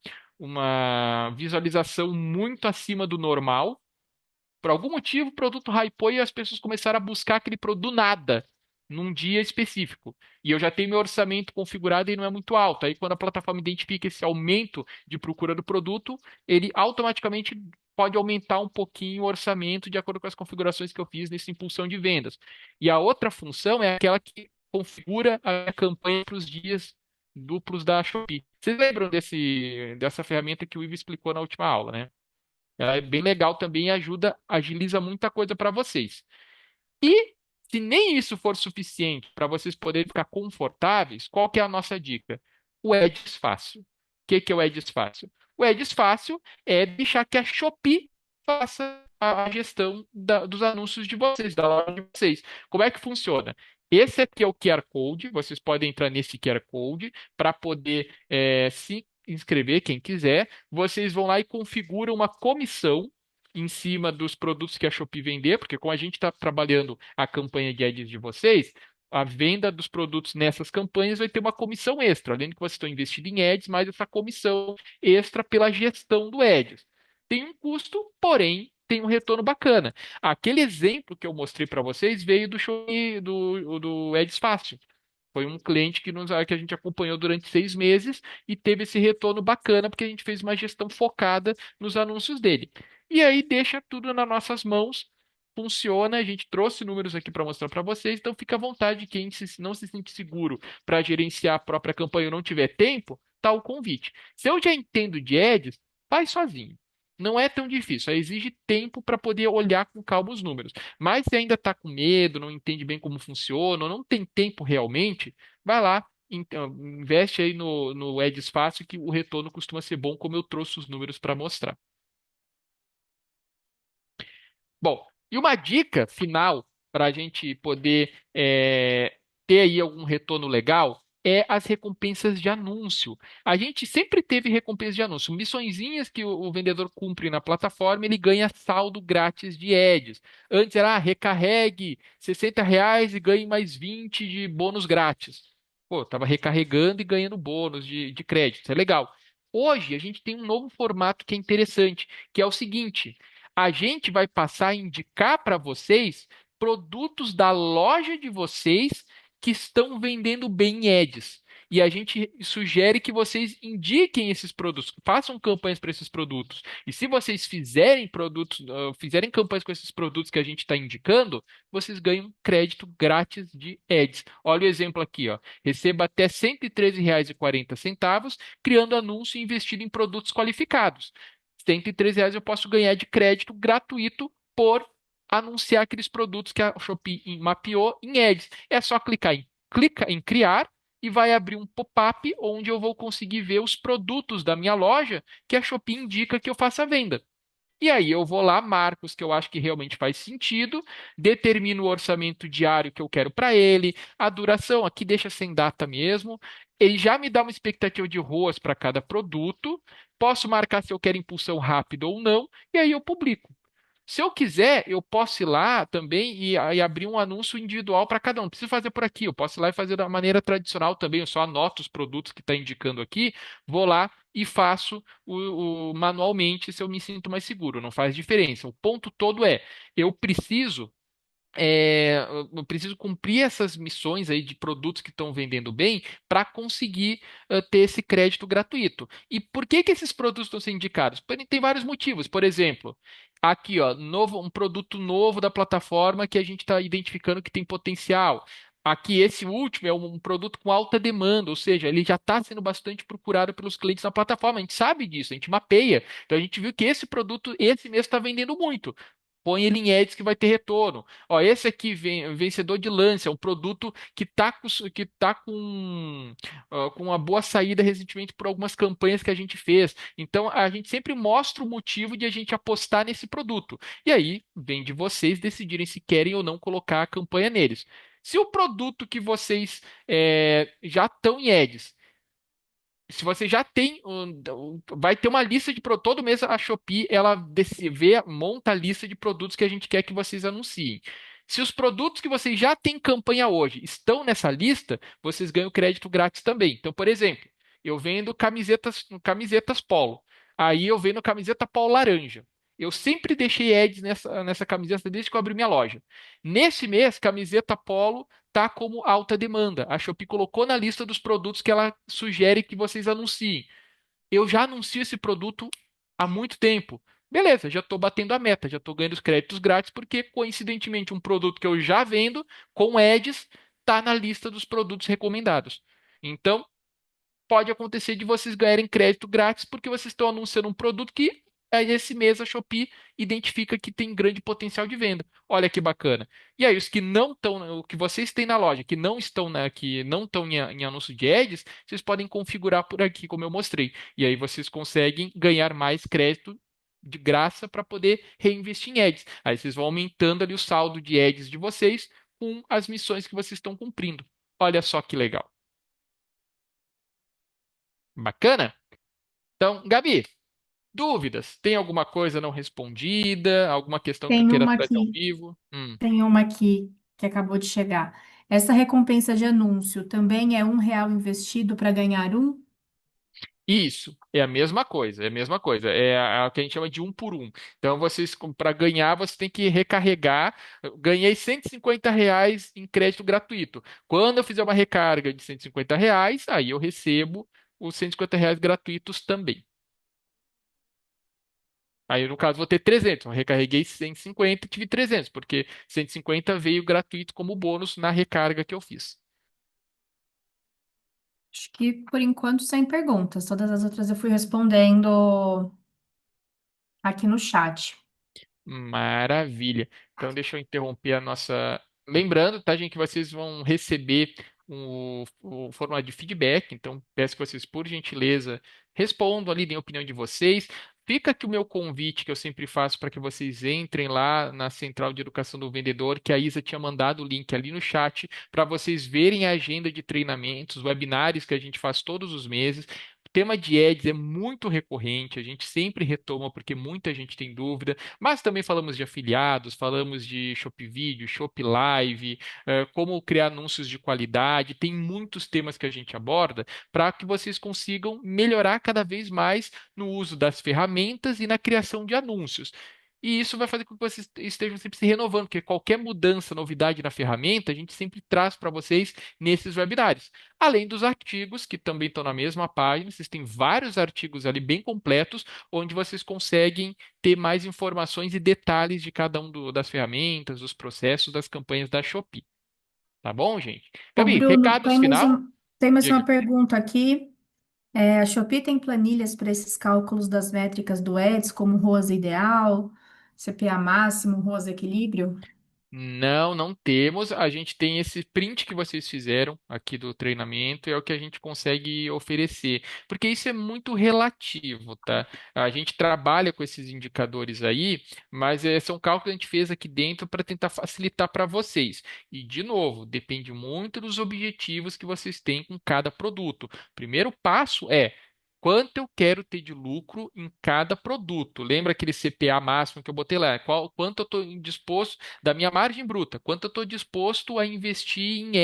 visualização muito acima do normal. Por algum motivo, o produto hypou e as pessoas começaram a buscar aquele produto do nada, num dia específico. E eu já tenho meu orçamento configurado e não é muito alto. Aí, quando a plataforma identifica esse aumento de procura do produto, ele automaticamente pode aumentar um pouquinho o orçamento de acordo com as configurações que eu fiz nessa impulsão de vendas. E a outra função é aquela que configura a campanha para os dias duplos da Shopee. Vocês lembram dessa ferramenta que o Ivo explicou na última aula, né? Ela é bem legal também e agiliza muita coisa para vocês. E se nem isso for suficiente para vocês poderem ficar confortáveis, qual que é a nossa dica? O Ads Fácil. O que é o Ads Fácil? O Ads Fácil é deixar que a Shopee faça a gestão dos anúncios de vocês, da loja de vocês. Como é que funciona? Esse aqui é o QR Code, vocês podem entrar nesse QR Code para poder se inscrever, quem quiser. Vocês vão lá e configuram uma comissão em cima dos produtos que a Shopee vender, porque como a gente está trabalhando a campanha de ads de vocês, a venda dos produtos nessas campanhas vai ter uma comissão extra, além de que vocês estão investindo em ads, mais essa comissão extra pela gestão do ads. Tem um custo, porém tem um retorno bacana. Aquele exemplo que eu mostrei para vocês veio do Shopee, do Ads Fácil. Foi um cliente que a gente acompanhou durante 6 meses e teve esse retorno bacana, porque a gente fez uma gestão focada nos anúncios dele. E aí deixa tudo nas nossas mãos, funciona. A gente trouxe números aqui para mostrar para vocês, então fica à vontade. Quem não se sente seguro para gerenciar a própria campanha ou não tiver tempo, tá o convite. Se eu já entendo de ads, faz sozinho. Não é tão difícil, só exige tempo para poder olhar com calma os números. Mas se ainda está com medo, não entende bem como funciona, ou não tem tempo realmente, vai lá, então, investe aí no Edis Fácil, que o retorno costuma ser bom, como eu trouxe os números para mostrar. Bom, e uma dica final para a gente poder ter aí algum retorno legal é as recompensas de anúncio. A gente sempre teve recompensas de anúncio, missõezinhas que o vendedor cumpre na plataforma, ele ganha saldo grátis de ads. Antes era recarregue R$ 60 e ganhe mais 20 de bônus grátis. Pô, tava recarregando e ganhando bônus de crédito, isso é legal. Hoje a gente tem um novo formato que é interessante, que é o seguinte: a gente vai passar a indicar para vocês produtos da loja de vocês que estão vendendo bem em ads. E a gente sugere que vocês indiquem esses produtos, façam campanhas para esses produtos. E se vocês fizerem produtos, fizerem campanhas com esses produtos que a gente está indicando, vocês ganham crédito grátis de ads. Olha o exemplo aqui, ó. Receba até R$ 113,40 criando anúncio e investindo em produtos qualificados. R$ 113 eu posso ganhar de crédito gratuito por anunciar aqueles produtos que a Shopee mapeou em ads. É só clica em criar e vai abrir um pop-up onde eu vou conseguir ver os produtos da minha loja que a Shopee indica que eu faça a venda. E aí eu vou lá, marco os que eu acho que realmente faz sentido, determino o orçamento diário que eu quero para ele, a duração, aqui deixa sem data mesmo. Ele já me dá uma expectativa de ROAS para cada produto. Posso marcar se eu quero impulsão rápida ou não, e aí eu publico. Se eu quiser, eu posso ir lá também e abrir um anúncio individual para cada um. Não preciso fazer por aqui. Eu posso ir lá e fazer da maneira tradicional também. Eu só anoto os produtos que está indicando aqui, vou lá e faço manualmente se eu me sinto mais seguro. Não faz diferença. O ponto todo é, eu preciso eu preciso cumprir essas missões aí de produtos que estão vendendo bem para conseguir ter esse crédito gratuito. E por que que esses produtos estão sendo indicados? Tem vários motivos. Por exemplo, aqui, ó, um produto novo da plataforma que a gente está identificando que tem potencial. Aqui, esse último é um produto com alta demanda, ou seja, ele já está sendo bastante procurado pelos clientes na plataforma. A gente sabe disso, a gente mapeia. Então, a gente viu que esse produto, esse mês, está vendendo muito. Põe ele em ads que vai ter retorno. Ó, esse aqui vem vencedor de lance, é um produto que está com uma boa saída recentemente por algumas campanhas que a gente fez. Então a gente sempre mostra o motivo de a gente apostar nesse produto. E aí vem de vocês decidirem se querem ou não colocar a campanha neles. Se o produto que vocês já estão em ads, se você já tem, vai ter uma lista de todo mês a Shopee ela monta a lista de produtos que a gente quer que vocês anunciem. Se os produtos que vocês já têm campanha hoje estão nessa lista, vocês ganham crédito grátis também. Então, por exemplo, eu vendo camisetas polo. Aí eu vendo camiseta polo laranja. Eu sempre deixei ads nessa camiseta desde que eu abri minha loja. Nesse mês, camiseta polo tá como alta demanda. A Shopee colocou na lista dos produtos que ela sugere que vocês anunciem. Eu já anuncio esse produto há muito tempo. Beleza, já estou batendo a meta, já estou ganhando os créditos grátis, porque coincidentemente um produto que eu já vendo com ads está na lista dos produtos recomendados. Então, pode acontecer de vocês ganharem crédito grátis porque vocês estão anunciando um produto que esse mês a Shopee identifica que tem grande potencial de venda. Olha que bacana. E aí, os que não estão, o que vocês têm na loja, que não estão em anúncio de ads, vocês podem configurar por aqui, como eu mostrei. E aí vocês conseguem ganhar mais crédito de graça para poder reinvestir em ads. Aí vocês vão aumentando ali o saldo de ads de vocês com as missões que vocês estão cumprindo. Olha só que legal. Bacana? Então, Gabi, dúvidas? Tem alguma coisa não respondida? Alguma questão que tu Tem queira uma trazer ao aqui, vivo? tem uma aqui que acabou de chegar. Essa recompensa de anúncio também é R$ 1 investido para ganhar um? Isso, é a mesma coisa, é a mesma coisa. É a que a gente chama de um por um. Então, para ganhar, você tem que recarregar. Eu ganhei R$ 150 em crédito gratuito. Quando eu fizer uma recarga de R$ 150, aí eu recebo os R$ 150 gratuitos também. Aí, no caso, vou ter 300. Eu recarreguei 150 e tive 300, porque 150 veio gratuito como bônus na recarga que eu fiz. Acho que por enquanto sem perguntas. Todas as outras eu fui respondendo aqui no chat. Maravilha. Então, deixa eu interromper a nossa. Lembrando, tá, gente, que vocês vão receber o formulário de feedback. Então, peço que vocês, por gentileza, respondam ali, deem a opinião de vocês. Fica aqui o meu convite que eu sempre faço para que vocês entrem lá na Central de Educação do Vendedor, que a Isa tinha mandado o link ali no chat, para vocês verem a agenda de treinamentos, webinários que a gente faz todos os meses. O tema de Ads é muito recorrente, a gente sempre retoma porque muita gente tem dúvida. Mas também falamos de afiliados, falamos de Shop Video, Shop Live, como criar anúncios de qualidade. Tem muitos temas que a gente aborda para que vocês consigam melhorar cada vez mais no uso das ferramentas e na criação de anúncios. E isso vai fazer com que vocês estejam sempre se renovando, porque qualquer mudança, novidade na ferramenta, a gente sempre traz para vocês nesses webinários. Além dos artigos, que também estão na mesma página, vocês têm vários artigos ali bem completos, onde vocês conseguem ter mais informações e detalhes de cada das ferramentas, dos processos, das campanhas da Shopee. Tá bom, gente? Ô, Gabi, Bruno, recados final? temos uma Diga. pergunta aqui. A Shopee tem planilhas para esses cálculos das métricas do Eds, como ROAS ideal, CPA máximo, ROAS equilíbrio? Não, não temos. A gente tem esse print que vocês fizeram aqui do treinamento, é o que a gente consegue oferecer, porque isso é muito relativo, tá? A gente trabalha com esses indicadores aí, mas são cálculos que a gente fez aqui dentro para tentar facilitar para vocês. E, de novo, depende muito dos objetivos que vocês têm com cada produto. Primeiro passo é quanto eu quero ter de lucro em cada produto. Lembra aquele CPA máximo que eu botei lá? Quanto eu estou disposto da minha margem bruta? Quanto eu estou disposto a investir em